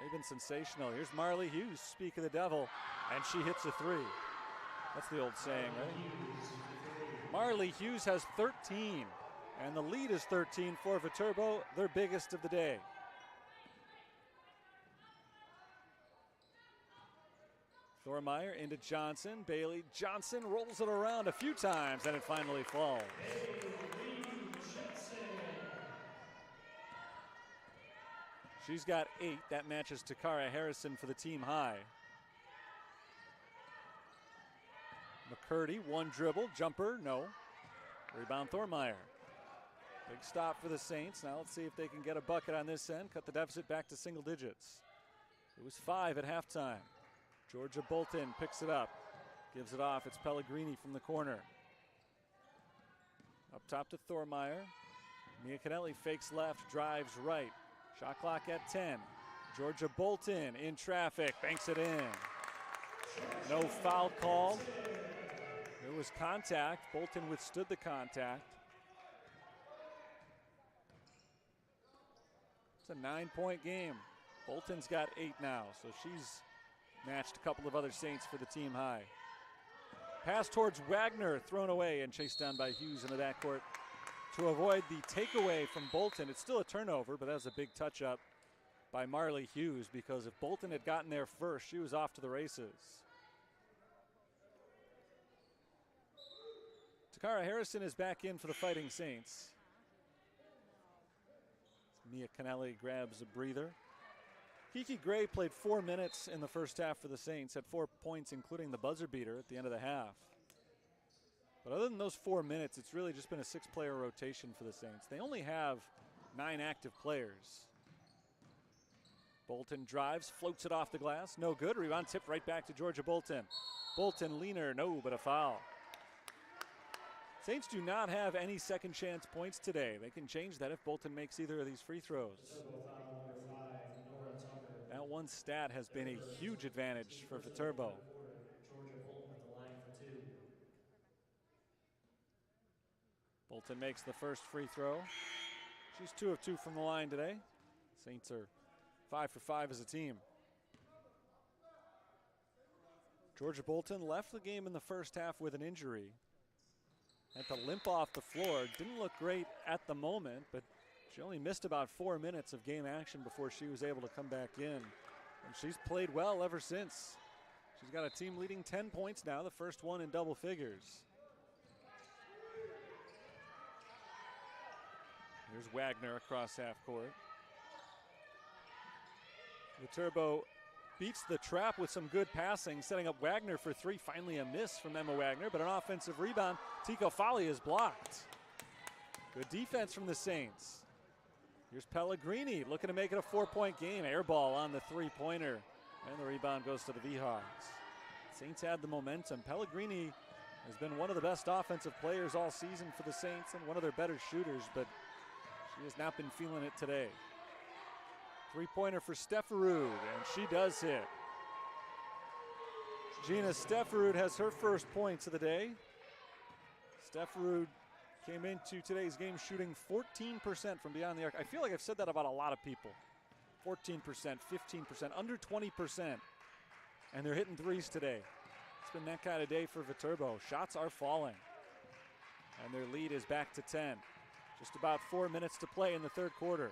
They've been sensational. Here's Marley Hughes, speak of the devil, and she hits a three. That's the old saying, right? Marley Hughes has 13, and the lead is 13 for Viterbo, their biggest of the day. Thormeyer into Johnson. Bailey Johnson rolls it around a few times, and it finally falls. She's got 8. That matches Takara Harrison for the team high. McCurdy, one dribble, jumper, no. Rebound Thormeyer. Big stop for the Saints. Now let's see if they can get a bucket on this end, cut the deficit back to single digits. It was 5 at halftime. Georgia Bolton picks it up, gives it off. It's Pellegrini from the corner. Up top to Thormeyer. Mia Canelli fakes left, drives right. Shot clock at 10. Georgia Bolton in traffic, banks it in. No foul called. There was contact. Bolton withstood the contact. It's a 9-point game. Bolton's got 8 now, so she's matched a couple of other Saints for the team high. Pass towards Wagner, thrown away and chased down by Hughes in the backcourt to avoid the takeaway from Bolton. It's still a turnover, but that was a big touch-up by Marley Hughes, because if Bolton had gotten there first, she was off to the races. Takara Harrison is back in for the Fighting Saints. Mia Canelli grabs a breather. Kiki Gray played 4 minutes in the first half for the Saints, had 4 points, including the buzzer beater at the end of the half. But other than those 4 minutes, it's really just been a 6-player rotation for the Saints. They only have 9 active players. Bolton drives, floats it off the glass, no good. Rebound tipped right back to Georgia Bolton. Bolton leaner, no, but a foul. Saints do not have any second chance points today. They can change that if Bolton makes either of these free throws. That one stat has been a huge advantage for Viterbo. Bolton makes the first free throw. She's 2 of 2 from the line today. Saints are 5 for 5 as a team. Georgia Bolton left the game in the first half with an injury. Had to limp off the floor. Didn't look great at the moment, but she only missed about 4 minutes of game action before she was able to come back in. And she's played well ever since. She's got a team leading 10 points now, the first one in double figures. Here's Wagner across half court. Viterbo beats the trap with some good passing, setting up Wagner for 3. Finally a miss from Emma Wagner, but an offensive rebound. Tico Folly is blocked. Good defense from the Saints. Here's Pellegrini looking to make it a 4-point game. Air ball on the three-pointer, and the rebound goes to the V-Hawks. Saints had the momentum. Pellegrini has been one of the best offensive players all season for the Saints and one of their better shooters, but she has not been feeling it today. Three-pointer for Steferud, and she does hit. Gina Steferud has her first points of the day. Steferud came into today's game shooting 14% from beyond the arc. I feel like I've said that about a lot of people. 14%, 15%, under 20%. And they're hitting threes today. It's been that kind of day for Viterbo. Shots are falling. And their lead is back to 10. Just about 4 minutes to play in the third quarter.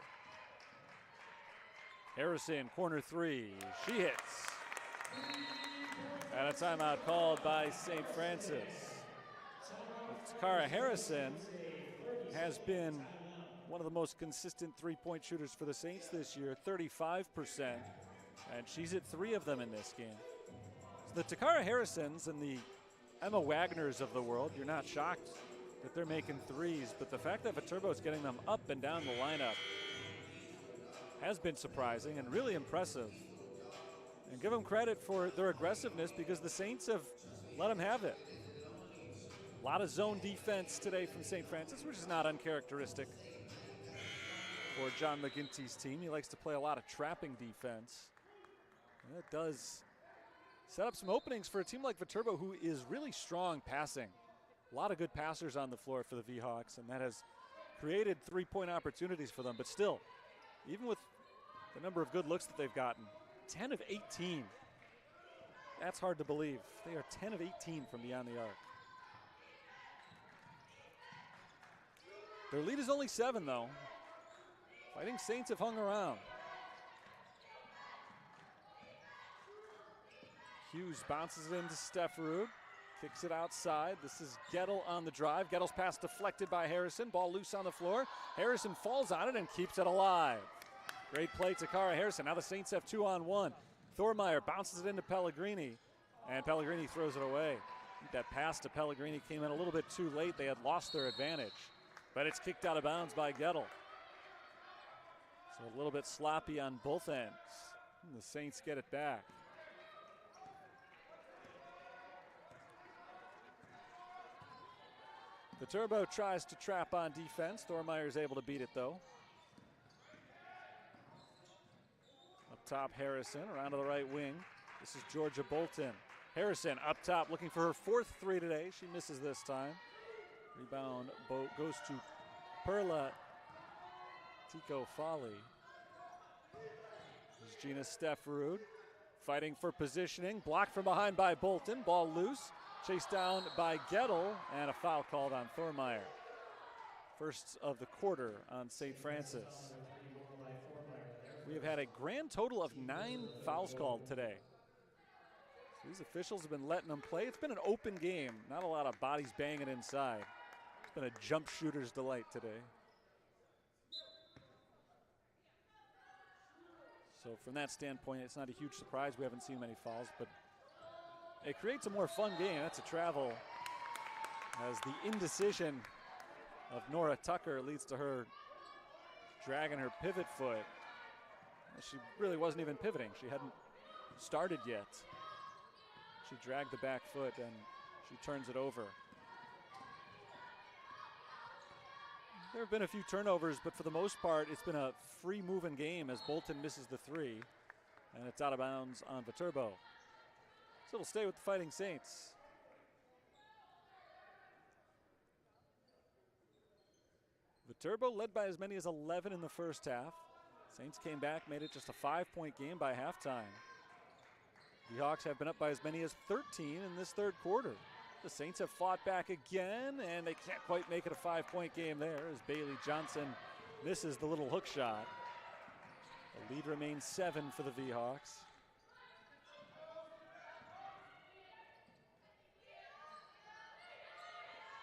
Harrison, corner 3. She hits. And a timeout called by St. Francis. Takara Harrison has been one of the most consistent three-point shooters for the Saints this year, 35%, and she's hit 3 of them in this game. So the Takara Harrisons and the Emma Wagners of the world, you're not shocked that they're making threes, but the fact that Viterbo is getting them up and down the lineup has been surprising and really impressive. And give them credit for their aggressiveness because the Saints have let them have it. A lot of zone defense today from St. Francis, which is not uncharacteristic for John McGinty's team. He likes to play a lot of trapping defense. And that does set up some openings for a team like Viterbo, who is really strong passing. A lot of good passers on the floor for the V-Hawks, and that has created three-point opportunities for them. But still, even with the number of good looks that they've gotten, 10 of 18. That's hard to believe. They are 10 of 18 from beyond the arc. Their lead is only 7, though. Fighting Saints have hung around. Hughes bounces it into Stefferud. Kicks it outside. This is Gettle on the drive. Gettle's pass deflected by Harrison. Ball loose on the floor. Harrison falls on it and keeps it alive. Great play, Takara Harrison. Now the Saints have 2-on-1. Thormeyer bounces it into Pellegrini, and Pellegrini throws it away. That pass to Pellegrini came in a little bit too late. They had lost their advantage, but it's kicked out of bounds by Gettle. So a little bit sloppy on both ends. And the Saints get it back. Viterbo tries to trap on defense. Thormeyer is able to beat it, though. Up top, Harrison around to the right wing. This is Georgia Bolton. Harrison up top looking for her 4th 3 today. She misses this time. Rebound goes to Perla Tico Folly. This is Gina Stefferud fighting for positioning. Blocked from behind by Bolton. Ball loose. Chased down by Gettle, and a foul called on Thormeyer. First of the quarter on St. Francis. We have had a grand total of 9 fouls called today. So these officials have been letting them play. It's been an open game, not a lot of bodies banging inside. It's been a jump shooter's delight today. So from that standpoint, it's not a huge surprise we haven't seen many fouls, but it creates a more fun game. That's a travel, as the indecision of Nora Tucker leads to her dragging her pivot foot. She really wasn't even pivoting. She hadn't started yet. She dragged the back foot and she turns it over. There have been a few turnovers, but for the most part, it's been a free moving game as Bolton misses the 3, and it's out of bounds on Viterbo. So it'll stay with the Fighting Saints. Viterbo led by as many as 11 in the first half. Saints came back, made it just a 5-point game by halftime. The Hawks have been up by as many as 13 in this third quarter. The Saints have fought back again, and they can't quite make it a 5-point game there as Bailey Johnson misses the little hook shot. The lead remains 7 for the V-Hawks.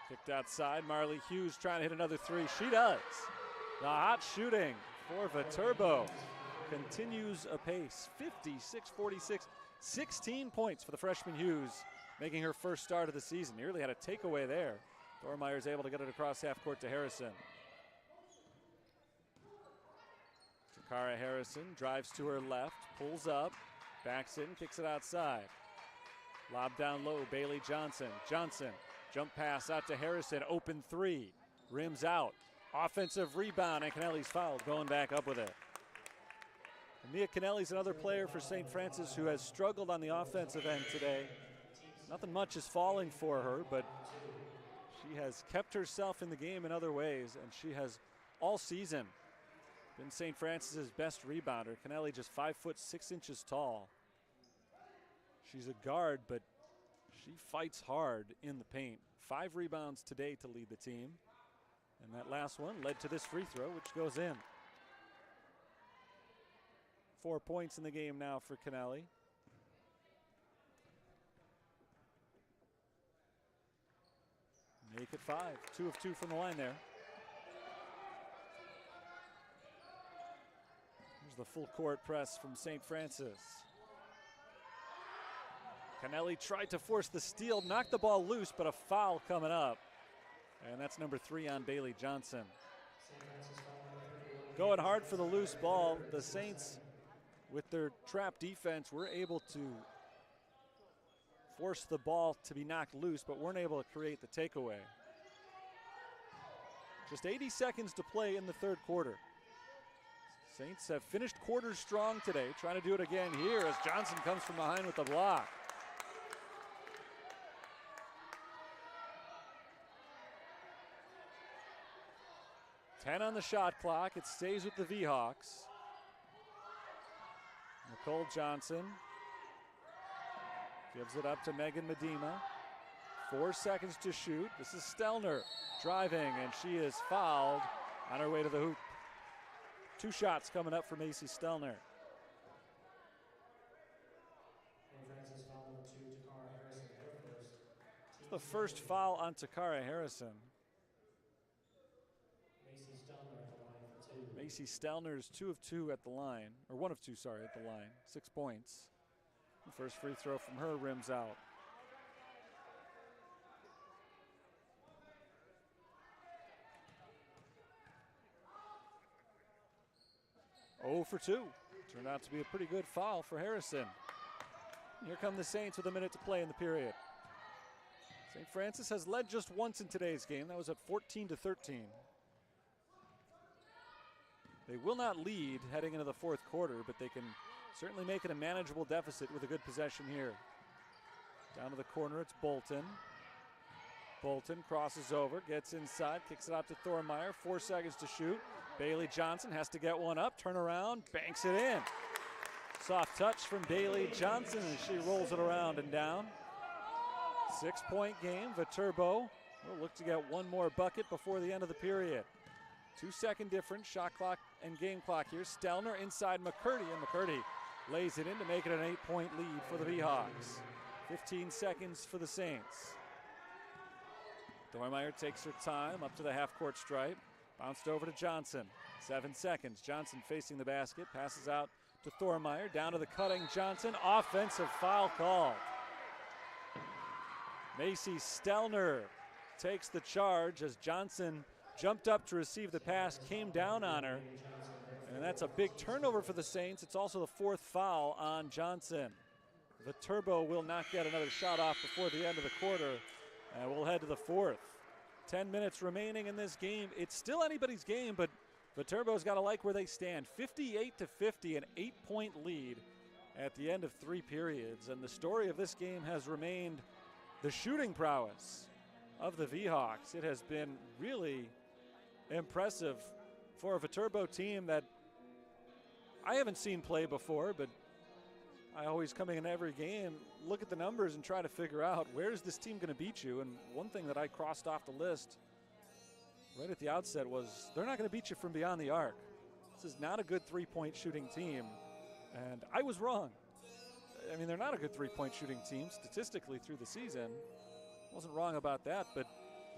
Kicked outside, Marley Hughes trying to hit another 3. She does. The hot shooting for Viterbo continues apace. 56-46, 16 points for the freshman Hughes, making her first start of the season. Nearly had a takeaway there. Thormeyer is able to get it across half court to Harrison. Takara Harrison drives to her left, pulls up, backs in, kicks it outside. Lob down low, Bailey Johnson. Johnson, jump pass out to Harrison, open 3, rims out. Offensive rebound, and Kennelly's fouled, going back up with it. Mia Kennelly's another player for St. Francis who has struggled on the offensive end today. Nothing much is falling for her, but she has kept herself in the game in other ways, and she has all season been St. Francis's best rebounder. Kennelly just 5 foot 6 inches tall. She's a guard, but she fights hard in the paint. 5 rebounds today to lead the team. And that last one led to this free throw, which goes in. 4 points in the game now for Kennelly. Make it 5. 2 of 2 from the line there. the full court press from St. Francis. Canelli tried to force the steal, knocked the ball loose, but a foul coming up. And that's number 3 on Bailey Johnson. Going hard for the loose ball. The Saints, with their trap defense, were able to force the ball to be knocked loose, but weren't able to create the takeaway. Just 80 seconds to play in the third quarter. Saints have finished quarters strong today, trying to do it again here as Johnson comes from behind with the block. Ten on the shot clock. It stays with the V-Hawks. Nicole Johnson gives it up to Megan Medema. 4 seconds to shoot. This is Stelner driving, and she is fouled on her way to the hoop. 2 shots coming up for Macy Stelner. It's the first foul on Takara Harrison. Macy Stelner's 2 of 2 at the line, or 1 of 2, sorry, at the line. 6 points. The first free throw from her rims out. Oh for 2. Turned out to be a pretty good foul for Harrison. Here come the Saints with a minute to play in the period. St. Francis has led just once in today's game. That was at 14-13. They will not lead heading into the fourth quarter, but they can certainly make it a manageable deficit with a good possession here. Down to the corner, it's Bolton. Bolton crosses over, gets inside, kicks it out to Thormeyer. 4 seconds to shoot. Bailey Johnson has to get one up, turn around, banks it in. Soft touch from Bailey Johnson as she rolls it around and down. 6-point game. Viterbo will look to get one more bucket before the end of the period. 2-second difference, shot clock and game clock here. Stelner inside McCurdy, and McCurdy lays it in to make it an 8-point lead for the V-Hawks. 15 seconds for the Saints. Dormeyer takes her time up to the half-court stripe. Bounced over to Johnson. 7 seconds. Johnson facing the basket. Passes out to Thormeyer. Down to the cutting Johnson. Offensive foul call. Macy Stelner takes the charge as Johnson jumped up to receive the pass, came down on her, and that's a big turnover for the Saints. It's also the 4th foul on Johnson. Viterbo will not get another shot off before the end of the quarter, and we'll head to the 4th. 10 minutes remaining in this game. It's still anybody's game, but Viterbo's got to like where they stand. 58-50, an 8-point lead at the end of 3 periods, and the story of this game has remained the shooting prowess of the V-Hawks. It has been really impressive for a Viterbo team that I haven't seen play before, but I always come in every game, look at the numbers and try to figure out where is this team going to beat you. And one thing that I crossed off the list right at the outset was they're not going to beat you from beyond the arc. This is not a good 3-point shooting team, and I was wrong. I mean, they're not a good 3-point shooting team statistically through the season. Wasn't wrong about that, but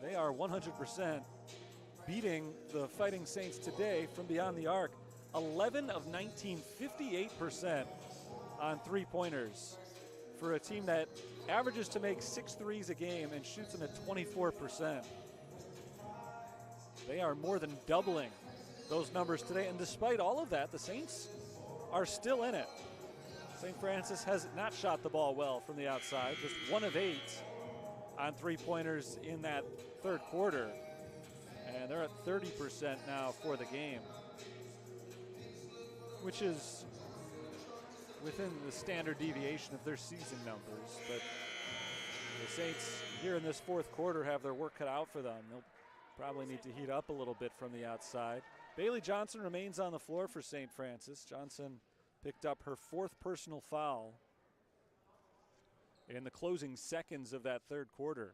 they are 100% beating the Fighting Saints today from beyond the arc. 11 of 19, 58% on 3-pointers for a team that averages to make 6 threes a game and shoots them at 24%. They are more than doubling those numbers today, and despite all of that, the Saints are still in it. St. Francis has not shot the ball well from the outside, just 1 of 8 on 3-pointers in that third quarter. And they're at 30% now for the game, which is within the standard deviation of their season numbers. But the Saints here in this fourth quarter have their work cut out for them. They'll probably need to heat up a little bit from the outside. Bailey Johnson remains on the floor for St. Francis. Johnson picked up her 4th personal foul in the closing seconds of that third quarter.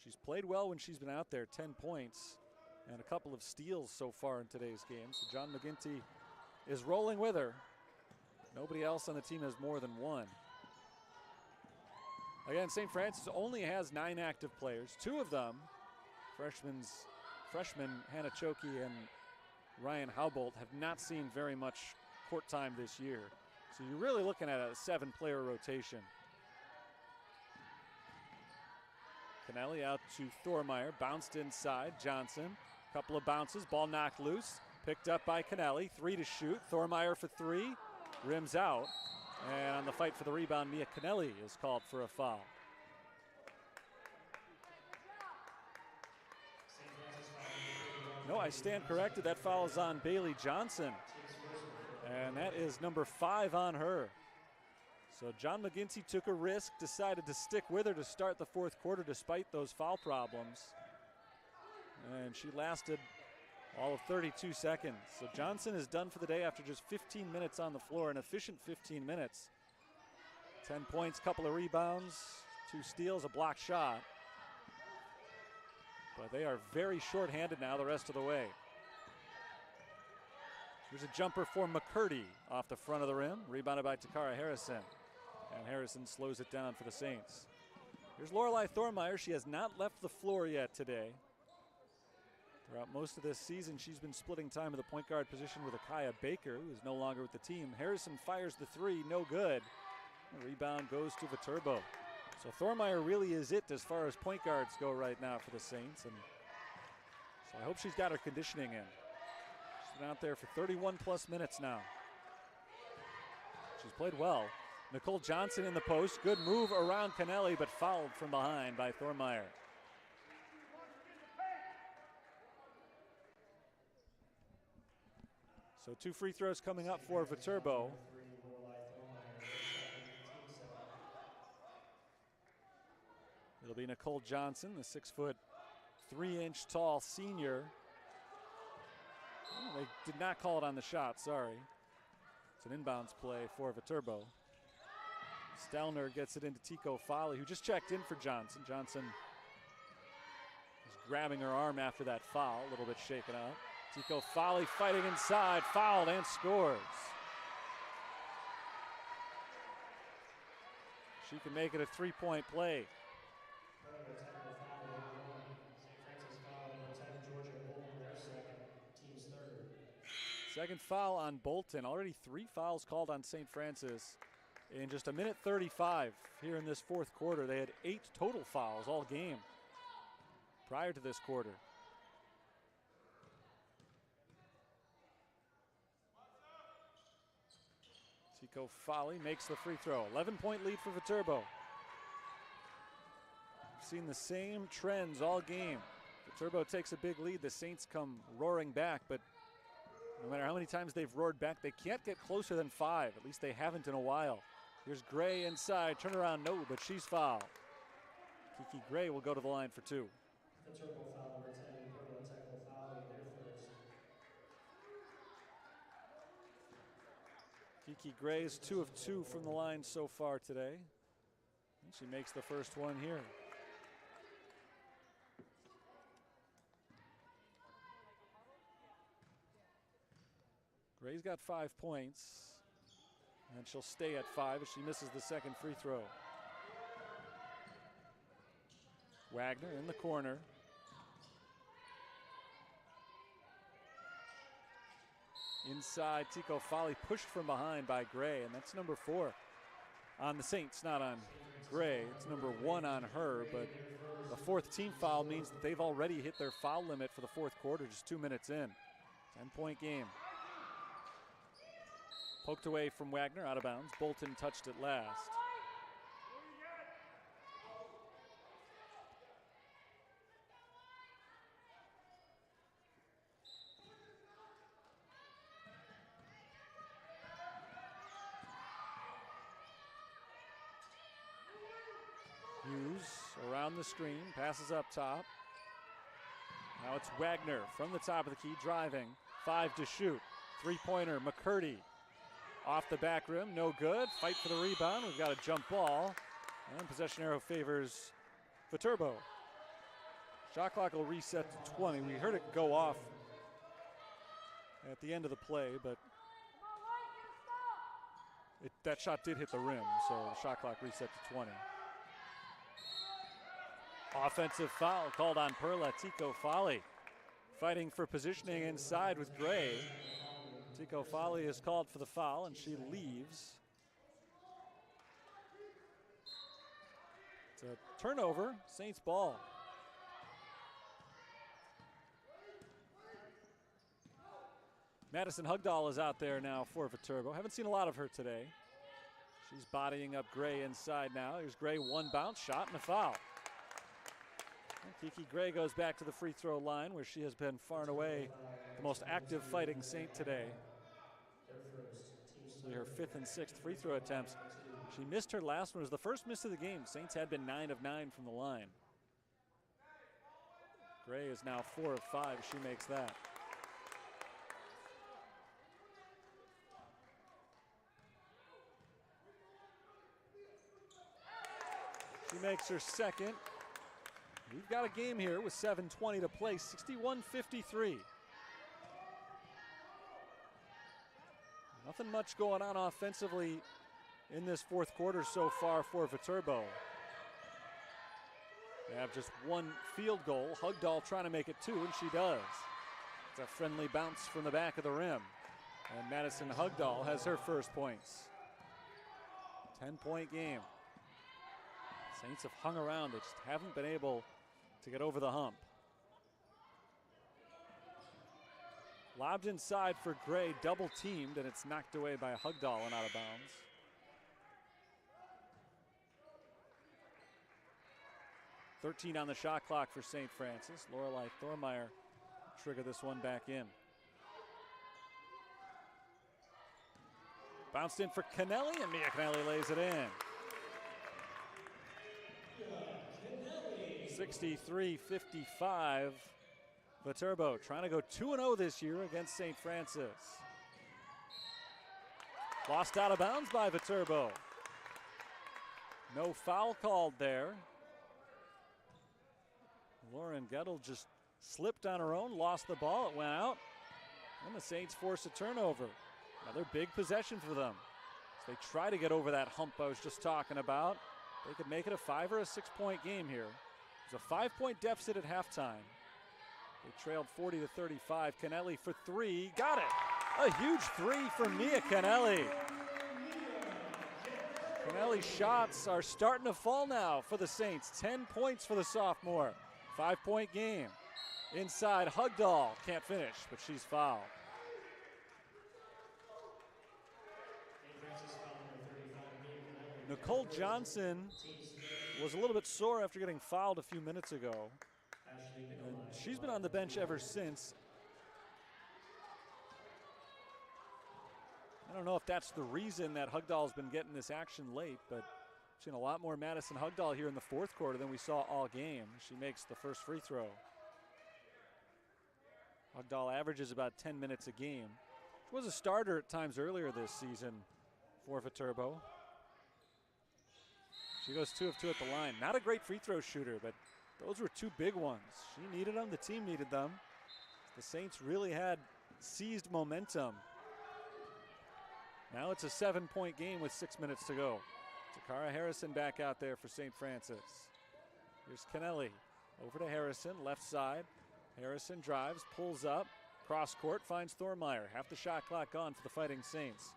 She's played well when she's been out there, 10 points and a couple of steals so far in today's game. So John McGinty is rolling with her. Nobody else on the team has more than 1. Again, St. Francis only has 9 active players. 2 of them, freshmen Hannah Choki and Ryan Haubolt, have not seen very much court time this year. So you're really looking at a 7-player rotation. Kennelly out to Thormeyer, bounced inside, Johnson. Couple of bounces, ball knocked loose, picked up by Kennelly, 3 to shoot. Thormeyer for 3, rims out. And on the fight for the rebound, Mia Kennelly is called for a foul. No, I stand corrected. That foul is on Bailey Johnson. And that is number 5 on her. So John McGinty took a risk, decided to stick with her to start the fourth quarter despite those foul problems. And she lasted all of 32 seconds. So Johnson is done for the day after just 15 minutes on the floor, an efficient 15 minutes. 10 points, couple of rebounds, 2 steals, a blocked shot. But they are very short-handed now the rest of the way. Here's a jumper for McCurdy off the front of the rim, rebounded by Takara Harrison. And Harrison slows it down for the Saints. Here's Lorelei Thormeyer. She has not left the floor yet today. Throughout most of this season, she's been splitting time in the point guard position with Akaya Baker, who is no longer with the team. Harrison fires the 3, no good. The rebound goes to Viterbo. So Thormeyer really is it as far as point guards go right now for the Saints. And so I hope she's got her conditioning in. She's been out there for 31 plus minutes now. She's played well. Nicole Johnson in the post. Good move around Kennelly, but fouled from behind by Thormeyer. So 2 free throws coming up for Viterbo. It'll be Nicole Johnson, the 6-foot, 3-inch tall senior. Oh, they did not call it on the shot, sorry. It's an inbounds play for Viterbo. Stelner gets it into Tico Foley, who just checked in for Johnson. Johnson is grabbing her arm after that foul, a little bit shaken up. Tico Foley fighting inside, fouled and scores. She can make it a 3-point play. Second foul on Bolton. Already 3 fouls called on St. Francis in just 1:35 here in this fourth quarter. They had 8 total fouls all game prior to this quarter. Tico Foley makes the free throw. 11-point lead for Viterbo. We've seen the same trends all game. Viterbo takes a big lead. The Saints come roaring back, but no matter how many times they've roared back, they can't get closer than 5. At least they haven't in a while. Here's Gray inside. Turnaround, no, but she's fouled. Kiki Gray will go to the line for 2. Viterbo foul number 10, Pueblo technical foul, their first. Kiki Gray's 2 of 2 from the line so far today. And she makes the first one here. Gray's got 5 points, and she'll stay at 5 as she misses the second free throw. Wagner in the corner. Inside, Tico Foley pushed from behind by Gray, and that's number 4 on the Saints, not on Gray. It's number 1 on her, but the 4th team foul means that they've already hit their foul limit for the fourth quarter, just 2 minutes in. 10-point game. Poked away from Wagner, out of bounds. Bolton touched it last. Hughes around the screen, passes up top. Now it's Wagner from the top of the key, driving. 5 to shoot. 3-pointer, McCurdy. Off the back rim, no good. Fight for the rebound. We've got a jump ball. And possession arrow favors Viterbo. Shot clock will reset to 20. We heard it go off at the end of the play, but that shot did hit the rim, so the shot clock reset to 20. Offensive foul called on Perla. Tico Foley fighting for positioning inside with Gray. Chico Foley is called for the foul, and she leaves. It's a turnover, Saints ball. Madison Hugdahl is out there now for Viterbo. Haven't seen a lot of her today. She's bodying up Gray inside now. Here's Gray, one bounce shot and a foul. And Kiki Gray goes back to the free throw line where she has been far and away the most active fighting Saint today. Her 5th and 6th free throw attempts. She missed her last one. It was the first miss of the game. Saints had been 9 of 9 from the line. Gray is now 4 of 5. She makes that. She makes her second. We've got a game here with 7:20 to play, 61-53. Nothing much going on offensively in this fourth quarter so far for Viterbo. They have just one field goal. Hugdahl trying to make it 2, and she does. It's a friendly bounce from the back of the rim. And Madison Hugdahl has her first points. 10-point game. Saints have hung around. They just haven't been able to get over the hump. Lobbed inside for Gray, double teamed, and it's knocked away by Hugdahl and out of bounds. .13 on the shot clock for St. Francis. Lorelei Thormeyer trigger this one back in. Bounced in for Kennelly, and Mia Kennelly lays it in. 63-55. Viterbo trying to go 2-0 this year against St. Francis. Lost out of bounds by Viterbo. No foul called there. Lauren Gettle just slipped on her own, lost the ball, it went out. And the Saints force a turnover. Another big possession for them. As they try to get over that hump I was just talking about. They could make it a 5 or a 6-point game here. It was a 5-point deficit at halftime. They trailed 40-35. Kennelly for 3, got it. A huge 3 from Mia Kennelly. Kennelly's shots are starting to fall now for the Saints. 10 points for the sophomore. 5-point game. Inside, Hugdahl can't finish, but she's fouled. Nicole Johnson was a little bit sore after getting fouled a few minutes ago. And she's been on the bench ever since. I don't know if that's the reason that Hugdahl's been getting this action late, but we've seen a lot more Madison Hugdahl here in the fourth quarter than we saw all game. She makes the first free throw. Hugdahl averages about 10 minutes a game. She was a starter at times earlier this season for Viterbo. She goes 2 of 2 at the line. Not a great free throw shooter, but those were 2 big ones. She needed them, the team needed them. The Saints really had seized momentum. Now it's a 7-point game with 6 minutes to go. Takara Harrison back out there for St. Francis. Here's Kennelly, over to Harrison, left side. Harrison drives, pulls up, cross court, finds Thormeyer. Half the shot clock gone for the Fighting Saints.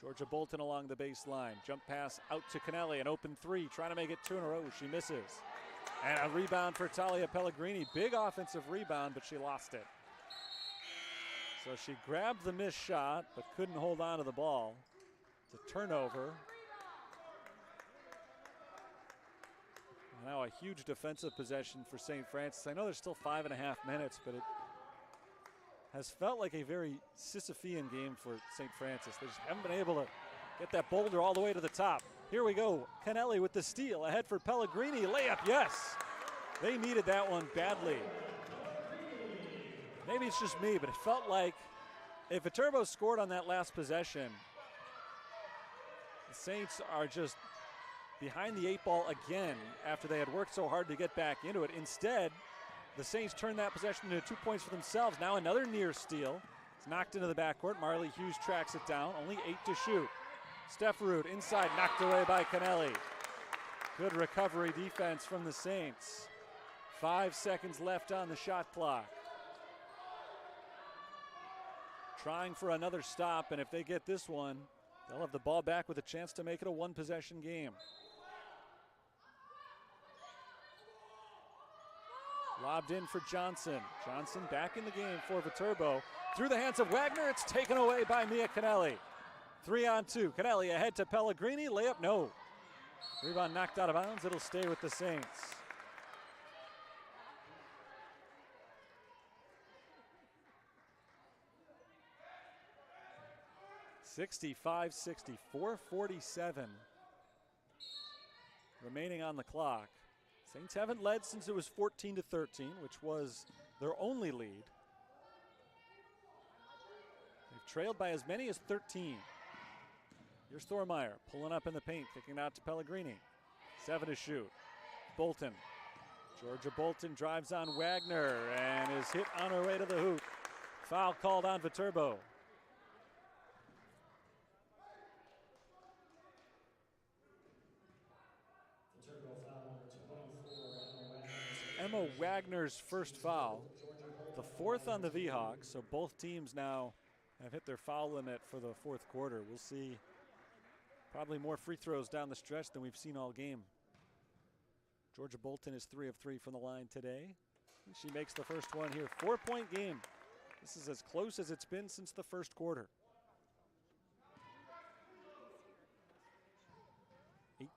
Georgia Bolton along the baseline. Jump pass out to Kennelly, an open 3, trying to make it 2 in a row. She misses. And a rebound for Talia Pellegrini. Big offensive rebound, but she lost it. So she grabbed the missed shot, but couldn't hold on to the ball. It's a turnover. Now a huge defensive possession for St. Francis. I know there's still 5.5 minutes, but it has felt like a very Sisyphean game for St. Francis. They just haven't been able to get that boulder all the way to the top. Here we go. Kennelly with the steal. Ahead for Pellegrini. Layup, yes. They needed that one badly. Maybe it's just me, but it felt like if Viterbo scored on that last possession, the Saints are just behind the 8 ball again after they had worked so hard to get back into it. Instead, the Saints turned that possession into 2 points for themselves. Now another near steal. It's knocked into the backcourt. Marley Hughes tracks it down. Only 8 to shoot. Stefferud inside, knocked away by Kennelly. Good recovery defense from the Saints. 5 seconds left on the shot clock. trying for another stop, and if they get this one, they'll have the ball back with a chance to make it a one-possession game. Lobbed in for Johnson. Johnson back in the game for Viterbo. Through the hands of Wagner, it's taken away by Mia Canelli. 3-on-2. Canelli ahead to Pellegrini. Layup, no. Rebound knocked out of bounds. It'll stay with the Saints. (65-64, 47) remaining on the clock. Saints haven't led since it was 14-13, which was their only lead. They've trailed by as many as 13. Here's Thormeyer pulling up in the paint, kicking it out to Pellegrini. 7 to shoot. Bolton. Georgia Bolton drives on Wagner and is hit on her way to the hoop. Foul called on Viterbo. Emma Wagner's first foul, the fourth on the V-Hawks, so both teams now have hit their foul limit for the fourth quarter. We'll see probably more free throws down the stretch than we've seen all game. Georgia Bolton is 3 of 3 from the line today. She makes the first one here. 4-point game. This is as close as it's been since the first quarter.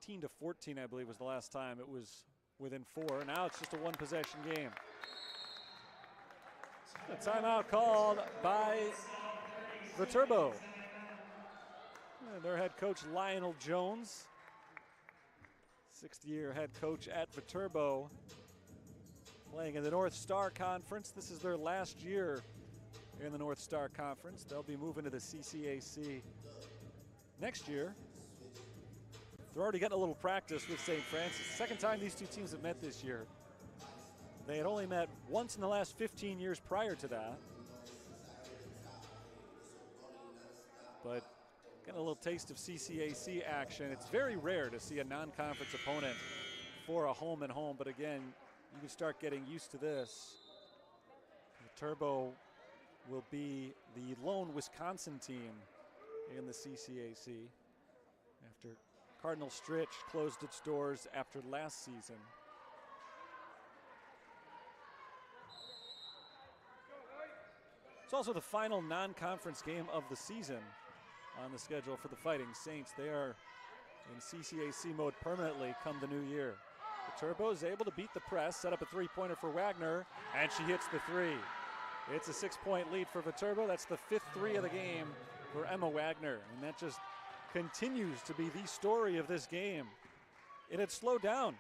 18-14, I believe, was the last time it was within 4. Now it's just a one-possession game. A timeout called by Viterbo. And their head coach, Lionel Jones, 6th-year head coach at Viterbo, playing in the North Star Conference. This is their last year in the North Star Conference. They'll be moving to the CCAC next year. They're already getting a little practice with St. Francis. Second time these two teams have met this year. They had only met once in the last 15 years prior to that. But getting a little taste of CCAC action. It's very rare to see a non-conference opponent for a home and home, but again, you can start getting used to this. Viterbo will be the lone Wisconsin team in the CCAC after Cardinal Stritch closed its doors after last season. It's also the final non-conference game of the season on the schedule for the Fighting Saints. They are in CCAC mode permanently come the new year. Viterbo is able to beat the press, set up a three-pointer for Wagner, and she hits the 3. It's a 6-point lead for Viterbo. That's the 5th 3 of the game for Emma Wagner, and that just continues to be the story of this game. It had slowed down.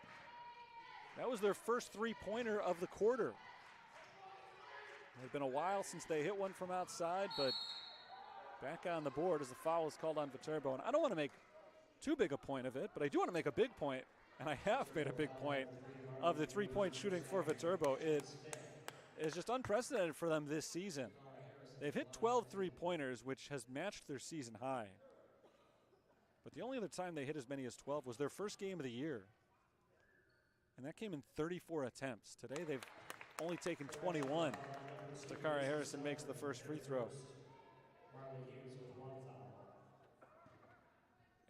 That was their first three-pointer of the quarter. It had been a while since they hit one from outside, but back on the board as the foul is called on Viterbo. And I don't want to make too big a point of it, but I do want to make a big point, and I have made a big point of the three-point shooting for Viterbo. It is just unprecedented for them this season. They've hit 12 three-pointers, which has matched their season high. But the only other time they hit as many as 12 was their first game of the year. And that came in 34 attempts. Today they've only taken 21. Takara Harrison makes the first free throw.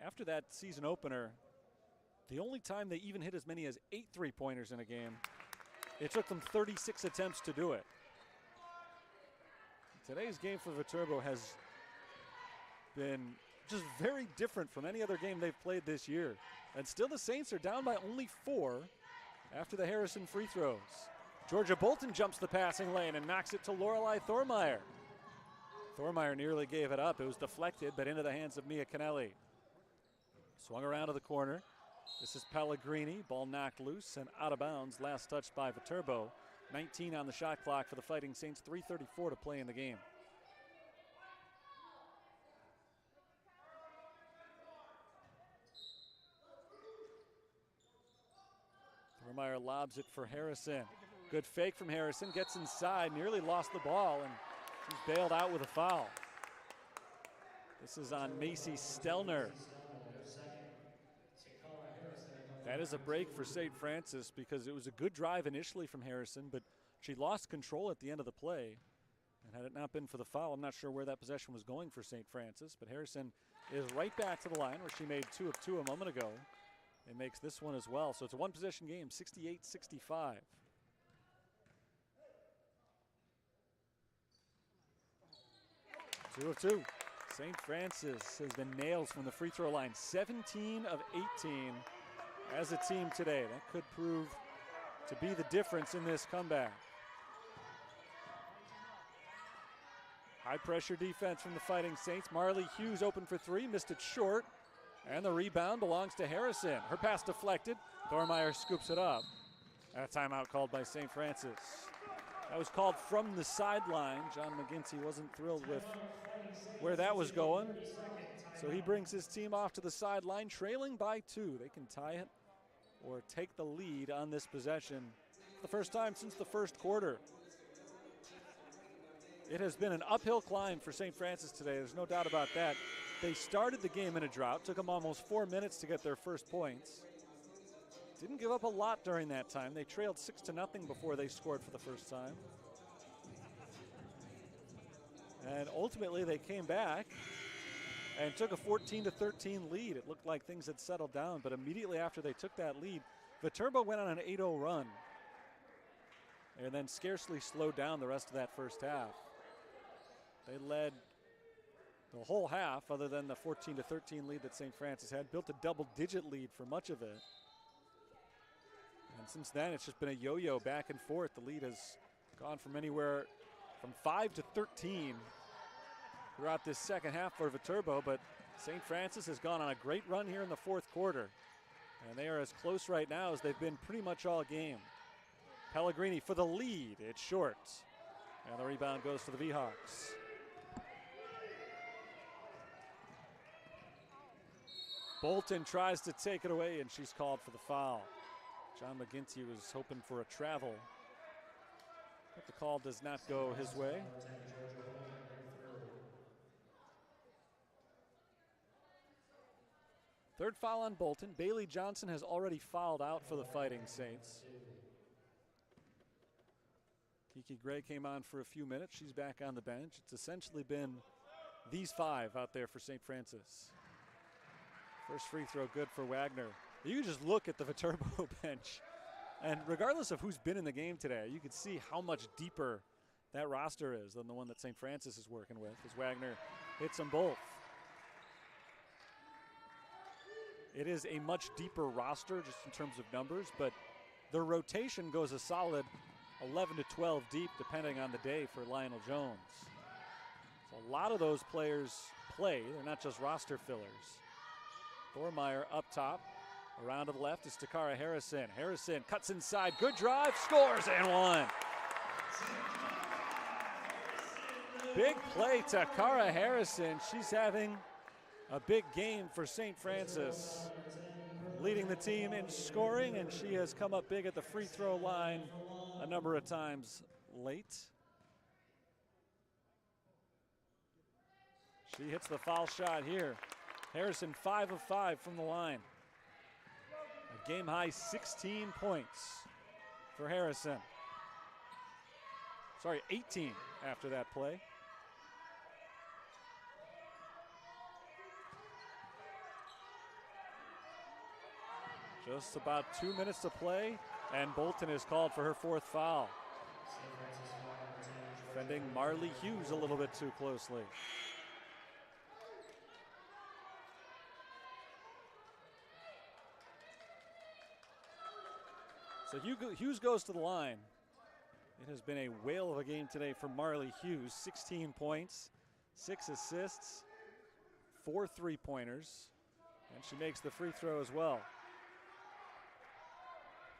After that season opener, the only time they even hit as many as 8 three-pointers in a game, it took them 36 attempts to do it. Today's game for Viterbo has been just very different from any other game they've played this year. And still the Saints are down by only 4 after the Harrison free throws. Georgia Bolton jumps the passing lane and knocks it to Lorelei Thormeyer. Thormeyer nearly gave it up. It was deflected, but into the hands of Mia Canelli. Swung around to the corner. This is Pellegrini. Ball knocked loose and out of bounds. Last touched by Viterbo. 19 on the shot clock for the Fighting Saints. 3:34 to play in the game. Thormeyer lobs it for Harrison. Good fake from Harrison. Gets inside. Nearly lost the ball, and she's bailed out with a foul. This is on Macy Stelner. That is a break for St. Francis because it was a good drive initially from Harrison, but she lost control at the end of the play. And had it not been for the foul, I'm not sure where that possession was going for St. Francis, but Harrison is right back to the line where she made 2 of 2 a moment ago and makes this one as well. So it's a one-possession game, 68-65. Two of 2. St. Francis has been nails from the free throw line, 17 of 18 as a team today. That could prove to be the difference in this comeback. High pressure defense from the Fighting Saints. Marley Hughes open for 3, missed it short. And the rebound belongs to Harrison. Her pass deflected. Thormeyer scoops it up. And a timeout called by St. Francis. That was called from the sideline. John McGinty wasn't thrilled with where that was going. So he brings his team off to the sideline, trailing by 2. They can tie it or take the lead on this possession. The first time since the first quarter. It has been an uphill climb for St. Francis today. There's no doubt about that. They started the game in a drought. Took them almost 4 minutes to get their first points. Didn't give up a lot during that time. They trailed 6-0 before they scored for the first time. And ultimately they came back and took a 14-13 lead. It looked like things had settled down, but immediately after they took that lead, Viterbo went on an 8-0 run and then scarcely slowed down the rest of that first half. They led the whole half, other than the 14-13 lead that St. Francis had, built a double-digit lead for much of it. And since then, it's just been a yo-yo back and forth. The lead has gone from anywhere from 5 to 13 throughout this second half for Viterbo, but St. Francis has gone on a great run here in the fourth quarter. And they are as close right now as they've been pretty much all game. Pellegrini for the lead, it's short. And the rebound goes to the V-Hawks. Bolton tries to take it away, and she's called for the foul. John McGinty was hoping for a travel, but the call does not go his way. Third foul on Bolton. Bailey Johnson has already fouled out for the Fighting Saints. Kiki Gray came on for a few minutes. She's back on the bench. It's essentially been these 5 out there for St. Francis. First free throw good for Wagner. You can just look at the Viterbo bench, and regardless of who's been in the game today, you can see how much deeper that roster is than the one that St. Francis is working with, as Wagner hits them both. It is a much deeper roster just in terms of numbers, but the rotation goes a solid 11 to 12 deep depending on the day for Lionel Jones. So a lot of those players play. They're not just roster fillers. Thormeyer up top. Around to the left is Takara Harrison. Harrison cuts inside. Good drive. Scores and one. Big play, Takara Harrison. She's having a big game for St. Francis. Leading the team in scoring, and she has come up big at the free throw line a number of times late. She hits the foul shot here. Harrison 5 of 5 from the line. A game high 16 points for Harrison. Sorry, 18 after that play. Just about 2 minutes to play, and Bolton is called for her 4th foul. Defending Marley Hughes a little bit too closely. So Hughes goes to the line. It has been a whale of a game today for Marley Hughes. 16 points, 6 assists, 4 3-pointers, and she makes the free throw as well.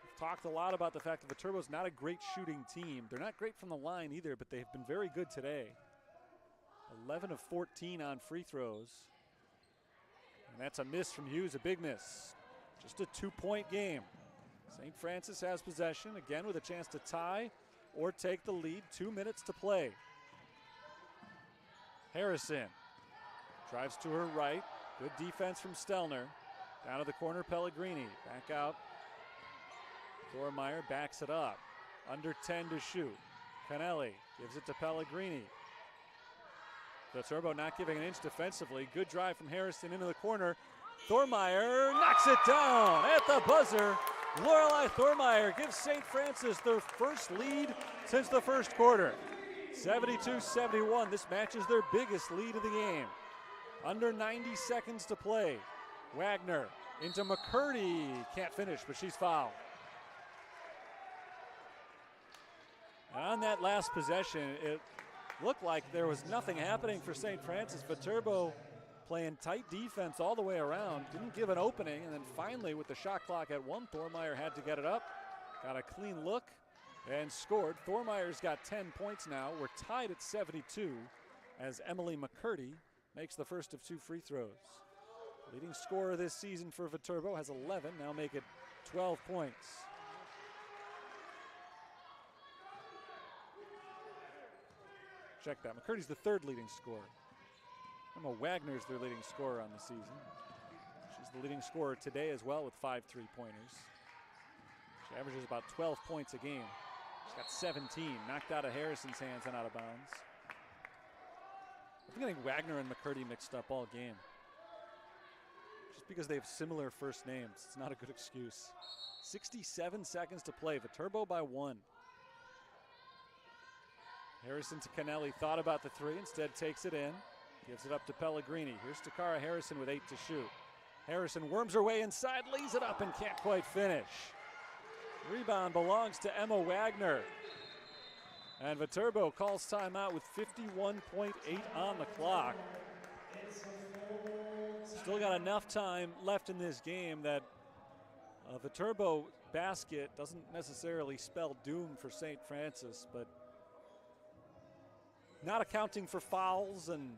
We've talked a lot about the fact that Viterbo's not a great shooting team. They're not great from the line either, but they've been very good today. 11 of 14 on free throws. And that's a miss from Hughes, a big miss. Just a 2-point game. St. Francis has possession, again with a chance to tie or take the lead. 2 minutes to play. Harrison drives to her right. Good defense from Stelner. Down to the corner, Pellegrini. Back out. Thormeyer backs it up. Under 10 to shoot. Canelli gives it to Pellegrini. Viterbo not giving an inch defensively. Good drive from Harrison into the corner. Thormeyer knocks it down at the buzzer. Lorelei Thormeyer gives St. Francis their first lead since the first quarter. 72-71. This match is their biggest lead of the game. Under 90 seconds to play. Wagner into McCurdy. Can't finish, but she's fouled. And on that last possession, it looked like there was nothing happening for St. Francis. Viterbo playing tight defense all the way around. Didn't give an opening, and then finally with the shot clock at 1, Thormeyer had to get it up. Got a clean look and scored. Thormeyer's got 10 points now. We're tied at 72 as Emily McCurdy makes the first of 2 free throws. Leading scorer this season for Viterbo has 11, now make it 12 points. Check that. McCurdy's the 3rd leading scorer. Emma Wagner's their leading scorer on the season. She's the leading scorer today as well with 5 3-pointers. She averages about 12 points a game. She's got 17, knocked out of Harrison's hands and out of bounds. I think getting Wagner and McCurdy mixed up all game. Just because they have similar first names, it's not a good excuse. 67 seconds to play. Viterbo by 1. Harrison to Canelli, thought about the 3, instead takes it in. Gives it up to Pellegrini. Here's Takara Harrison with 8 to shoot. Harrison worms her way inside, lays it up and can't quite finish. Rebound belongs to Emma Wagner. And Viterbo calls timeout with 51.8 on the clock. Still got enough time left in this game that a Viterbo basket doesn't necessarily spell doom for St. Francis, but not accounting for fouls and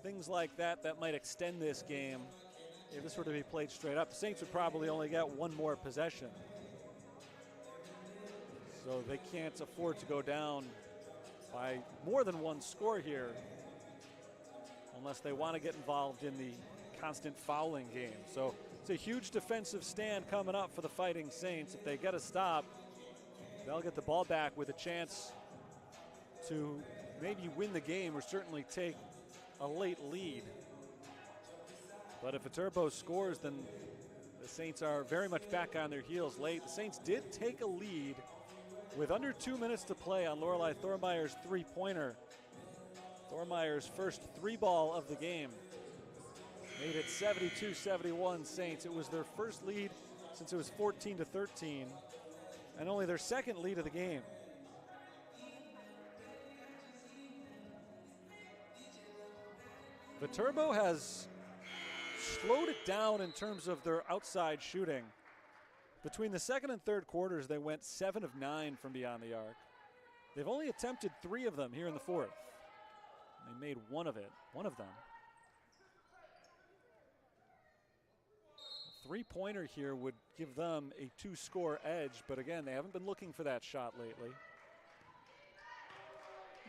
things like that that might extend this game. If this were to be played straight up, the Saints would probably only get 1 more possession. So they can't afford to go down by more than 1 score here unless they want to get involved in the constant fouling game. So it's a huge defensive stand coming up for the Fighting Saints. If they get a stop, they'll get the ball back with a chance to maybe win the game or certainly take a late lead. But if Viterbo scores, then the Saints are very much back on their heels late. The Saints did take a lead with under 2 minutes to play on Lorelei Thormeyer's 3-pointer. Thormeyer's first 3-ball of the game made it 72-71 Saints. It was their first lead since it was 14-13 and only their second lead of the game. Viterbo has slowed it down in terms of their outside shooting. Between the second and third quarters, they went 7 of 9 from beyond the arc. They've only attempted 3 of them here in the fourth. They made one of them. A 3-pointer here would give them a 2-score edge, but again, they haven't been looking for that shot lately.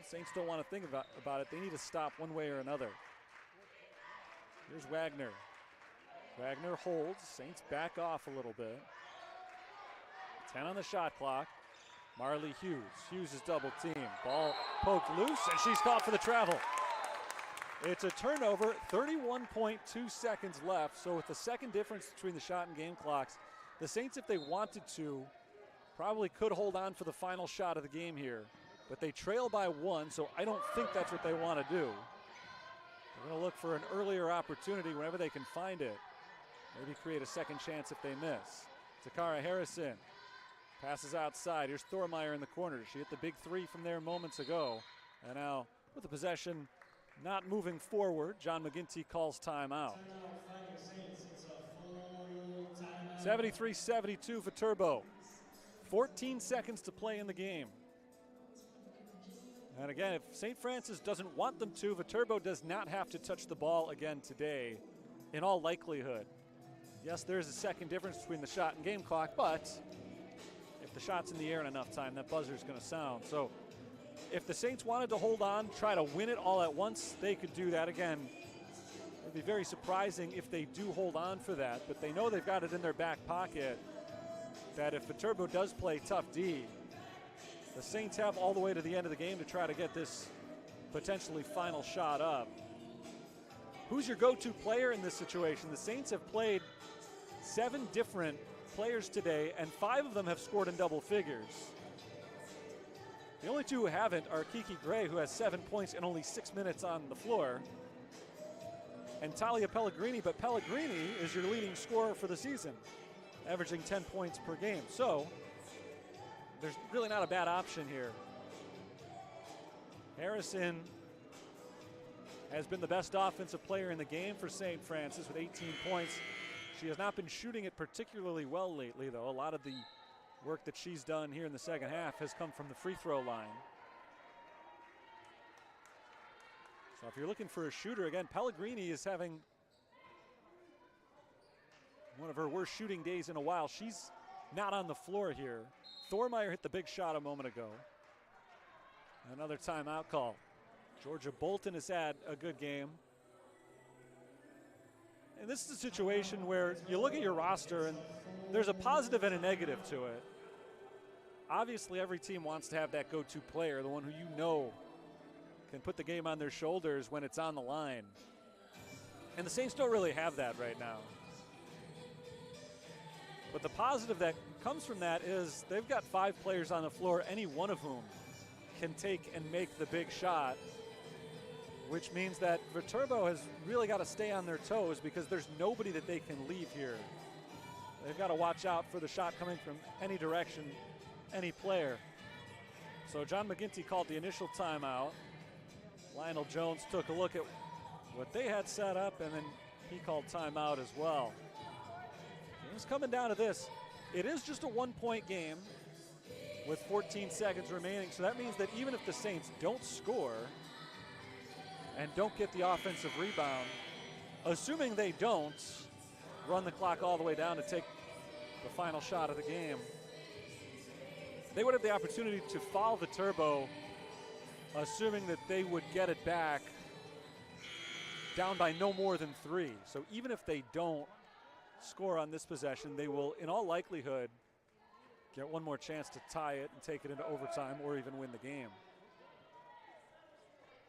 The Saints don't want to think about it. They need to stop one way or another. Here's Wagner. Wagner holds. Saints back off a little bit. 10 on the shot clock. Marley Hughes. Hughes is double teamed. Ball poked loose, and she's caught for the travel. It's a turnover, 31.2 seconds left. So with the second difference between the shot and game clocks, the Saints, if they wanted to, probably could hold on for the final shot of the game here. But they trail by 1, so I don't think that's what they want to do. They're going to look for an earlier opportunity whenever they can find it. Maybe create a second chance if they miss. Takara Harrison passes outside. Here's Thormeyer in the corner. She hit the big 3 from there moments ago. And now with the possession not moving forward, John McGinty calls timeout. 73-72 Viterbo. 14 seconds to play in the game. And again, if St. Francis doesn't want them to, Viterbo does not have to touch the ball again today, in all likelihood. Yes, there's a second difference between the shot and game clock, but if the shot's in the air in enough time, that buzzer's going to sound. So if the Saints wanted to hold on, try to win it all at once, they could do that. Again, it would be very surprising if they do hold on for that, but they know they've got it in their back pocket that if Viterbo does play tough D, the Saints have all the way to the end of the game to try to get this potentially final shot up. Who's your go-to player in this situation? The Saints have played 7 different players today, and 5 of them have scored in double figures. The only 2 who haven't are Kiki Gray, who has 7 points in only 6 minutes on the floor, and Talia Pellegrini, but Pellegrini is your leading scorer for the season, averaging 10 points per game. So there's really not a bad option here. Harrison has been the best offensive player in the game for St. Francis with 18 points. She has not been shooting it particularly well lately, though. A lot of the work that she's done here in the second half has come from the free throw line. So if you're looking for a shooter, again, Pellegrini is having one of her worst shooting days in a while. She's not on the floor here. Thormeyer hit the big shot a moment ago. Another timeout call. Georgia Bolton has had a good game. And this is a situation where you look at your roster and there's a positive and a negative to it. Obviously, every team wants to have that go-to player, the one who you know can put the game on their shoulders when it's on the line. And the Saints don't really have that right now. But the positive that comes from that is they've got 5 players on the floor, any one of whom can take and make the big shot, which means that Viterbo has really got to stay on their toes because there's nobody that they can leave here. They've got to watch out for the shot coming from any direction, any player. So John McGinty called the initial timeout. Lionel Jones took a look at what they had set up, and then he called timeout as well. It's coming down to this. It is just a 1-point game with 14 seconds remaining, so that means that even if the Saints don't score and don't get the offensive rebound, assuming they don't, run the clock all the way down to take the final shot of the game, they would have the opportunity to foul Viterbo, assuming that they would get it back down by no more than 3. So even if they don't score on this possession, they will, in all likelihood, get one more chance to tie it and take it into overtime or even win the game.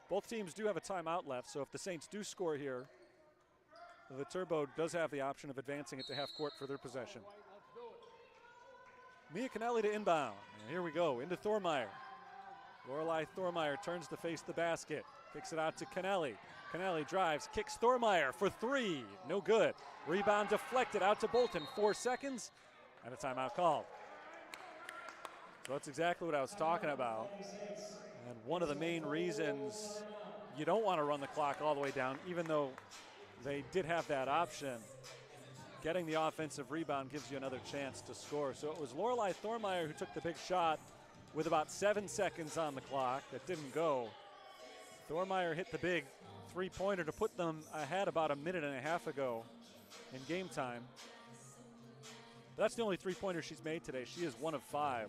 Both teams do have a timeout left, so if the Saints do score here, Viterbo does have the option of advancing it to half court for their possession. Mia Canelli to inbound. And here we go, into Thormeyer. Lorelei Thormeyer turns to face the basket, kicks it out to Canelli. Canelli drives, kicks Thormeyer for 3, no good. Rebound deflected out to Bolton, 4 seconds, and a timeout called. So that's exactly what I was talking about. And one of the main reasons you don't want to run the clock all the way down, even though they did have that option, getting the offensive rebound gives you another chance to score. So it was Lorelei Thormeyer who took the big shot with about 7 seconds on the clock. That didn't go. Thormeyer hit the big 3-pointer to put them ahead about a minute and a half ago in game time. That's the only 3-pointer she's made today. She is 1 of 5.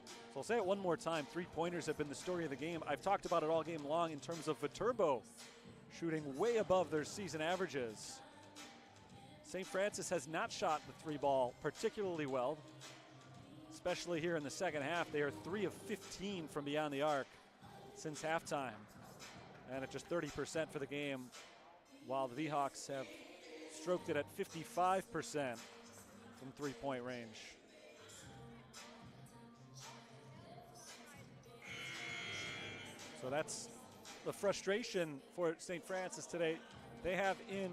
So I'll say it one more time. 3-pointers have been the story of the game. I've talked about it all game long in terms of Viterbo shooting way above their season averages. St. Francis has not shot the 3-ball particularly well, especially here in the second half. They are 3 of 15 from beyond the arc since halftime, and at just 30% for the game, while the V-Hawks have stroked it at 55% from 3-point range. So that's the frustration for St. Francis today. They have, in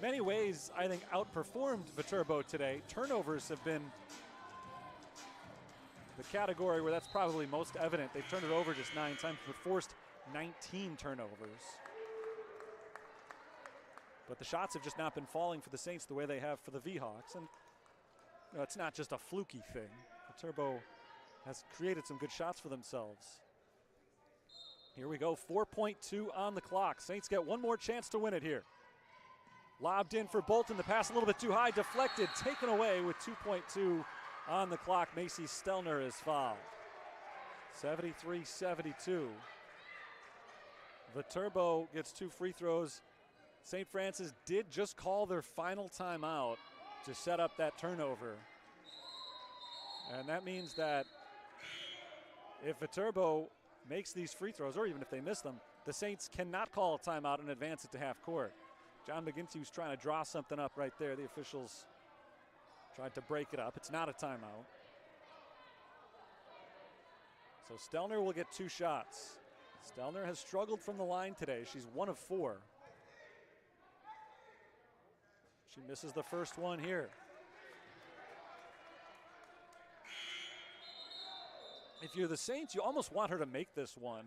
many ways, I think, outperformed Viterbo today. Turnovers have been the category where that's probably most evident. They've turned it over just 9 times, but forced 19 turnovers. But the shots have just not been falling for the Saints the way they have for the V-Hawks. And you know, it's not just a fluky thing. Viterbo has created some good shots for themselves. Here we go, 4.2 on the clock. Saints get one more chance to win it here. Lobbed in for Bolton, the pass a little bit too high, deflected, taken away with 2.2 on the clock. Macy Stelner is fouled. 73-72. Viterbo gets 2 free throws. St. Francis did just call their final timeout to set up that turnover. And that means that if Viterbo makes these free throws, or even if they miss them, the Saints cannot call a timeout and advance it to half court. John McGinty was trying to draw something up right there. The officials tried to break it up. It's not a timeout. So Stelner will get 2 shots. Stelner has struggled from the line today. She's 1 of 4. She misses the first one here. If you're the Saints, you almost want her to make this one.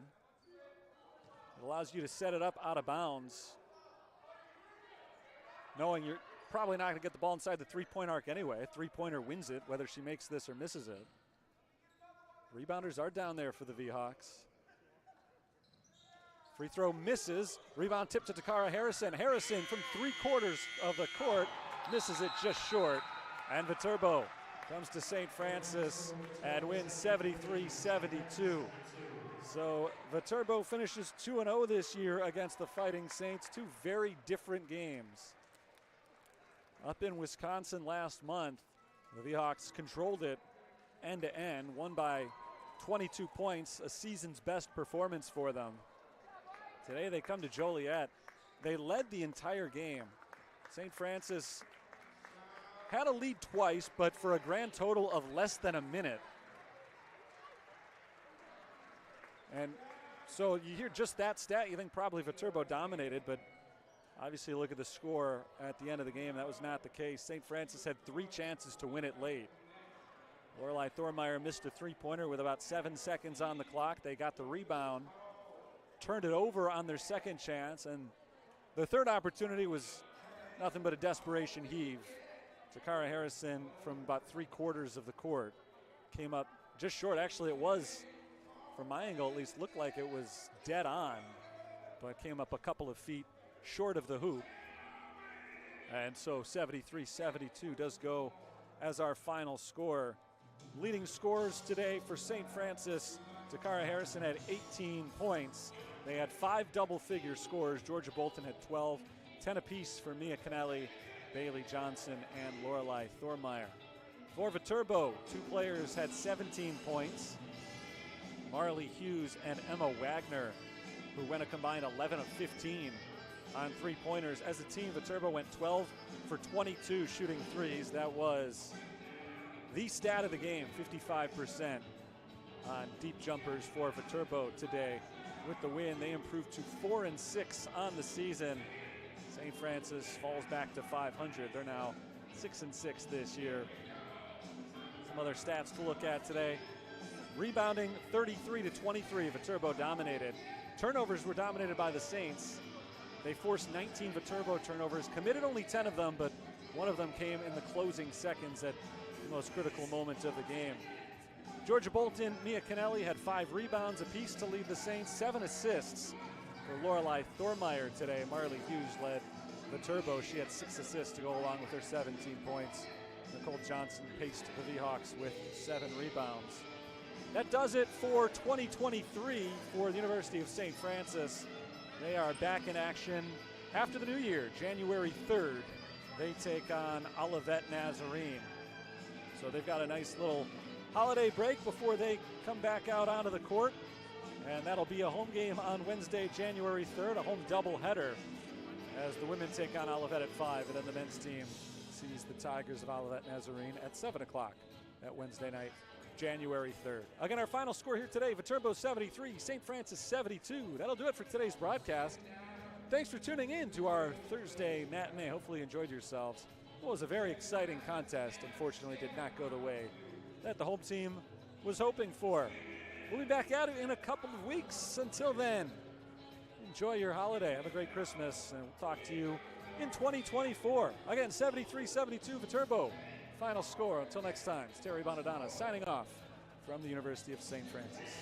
It allows you to set it up out of bounds, knowing you're probably not going to get the ball inside the three-point arc anyway. A three-pointer wins it, whether she makes this or misses it. Rebounders are down there for the V-Hawks. Free throw misses. Rebound tip to Takara Harrison. Harrison from 3/4 of the court misses it just short. And Viterbo comes to St. Francis and wins 73-72. So Viterbo finishes 2-0 this year against the Fighting Saints. 2 very different games. Up in Wisconsin last month, the V-Hawks controlled it end to end, won by 22 points, a season's best performance for them. Today they come to Joliet. They led the entire game. St. Francis had a lead twice, but for a grand total of less than a minute. And so you hear just that stat, you think probably Viterbo dominated, but obviously look at the score at the end of the game. That was not the case. St. Francis had 3 chances to win it late. Lorelei Thormeyer missed a 3-pointer with about 7 seconds on the clock. They got the rebound, turned it over on their second chance, and the third opportunity was nothing but a desperation heave. Takara Harrison from about 3/4 of the court came up just short. Actually, it was, from my angle at least, looked like it was dead on, but came up a couple of feet short of the hoop. And so 73-72 does go as our final score. Leading scorers today for St. Francis, Takara Harrison had 18 points. They had 5 double-figure scores. Georgia Bolton had 12, 10 apiece for Mia Kennelly, Bailey Johnson, and Lorelei Thormeyer. For Viterbo, 2 players had 17 points. Marley Hughes and Emma Wagner, who went a combined 11 of 15 on 3-pointers. As a team, Viterbo went 12 for 22 shooting threes. That was the stat of the game, 55% on deep jumpers for Viterbo today. With the win, they improved to 4-6 on the season. St. Francis falls back to 500. They're now 6-6 this year. Some other stats to look at today. Rebounding 33-23, Viterbo dominated. Turnovers were dominated by the Saints. They forced 19 Viterbo turnovers, committed only 10 of them, but one of them came in the closing seconds at the most critical moment of the game. Georgia Bolton, Mia Kennelly had 5 rebounds apiece to lead the Saints, 7 assists for Lorelei Thormeyer today. Marley Hughes led Viterbo. She had 6 assists to go along with her 17 points. Nicole Johnson paced the V-Hawks with 7 rebounds. That does it for 2023 for the University of St. Francis. They are back in action after the new year, January 3rd. They take on Olivet Nazarene. So they've got a nice little holiday break before they come back out onto the court. And that'll be a home game on Wednesday, January 3rd, a home doubleheader as the women take on Olivet at 5, and then the men's team sees the Tigers of Olivet Nazarene at 7 o'clock that Wednesday night, January 3rd. Again, our final score here today, Viterbo 73, St. Francis 72. That'll do it for today's broadcast. Thanks for tuning in to our Thursday matinee. Hopefully you enjoyed yourselves. It was a very exciting contest. Unfortunately, did not go the way that the home team was hoping for. We'll be back at it in a couple of weeks. Until then, enjoy your holiday. Have a great Christmas, and we'll talk to you in 2024. Again, 73-72 Viterbo. Final score. Until next time, it's Terry Bonadonna signing off from the University of St. Francis.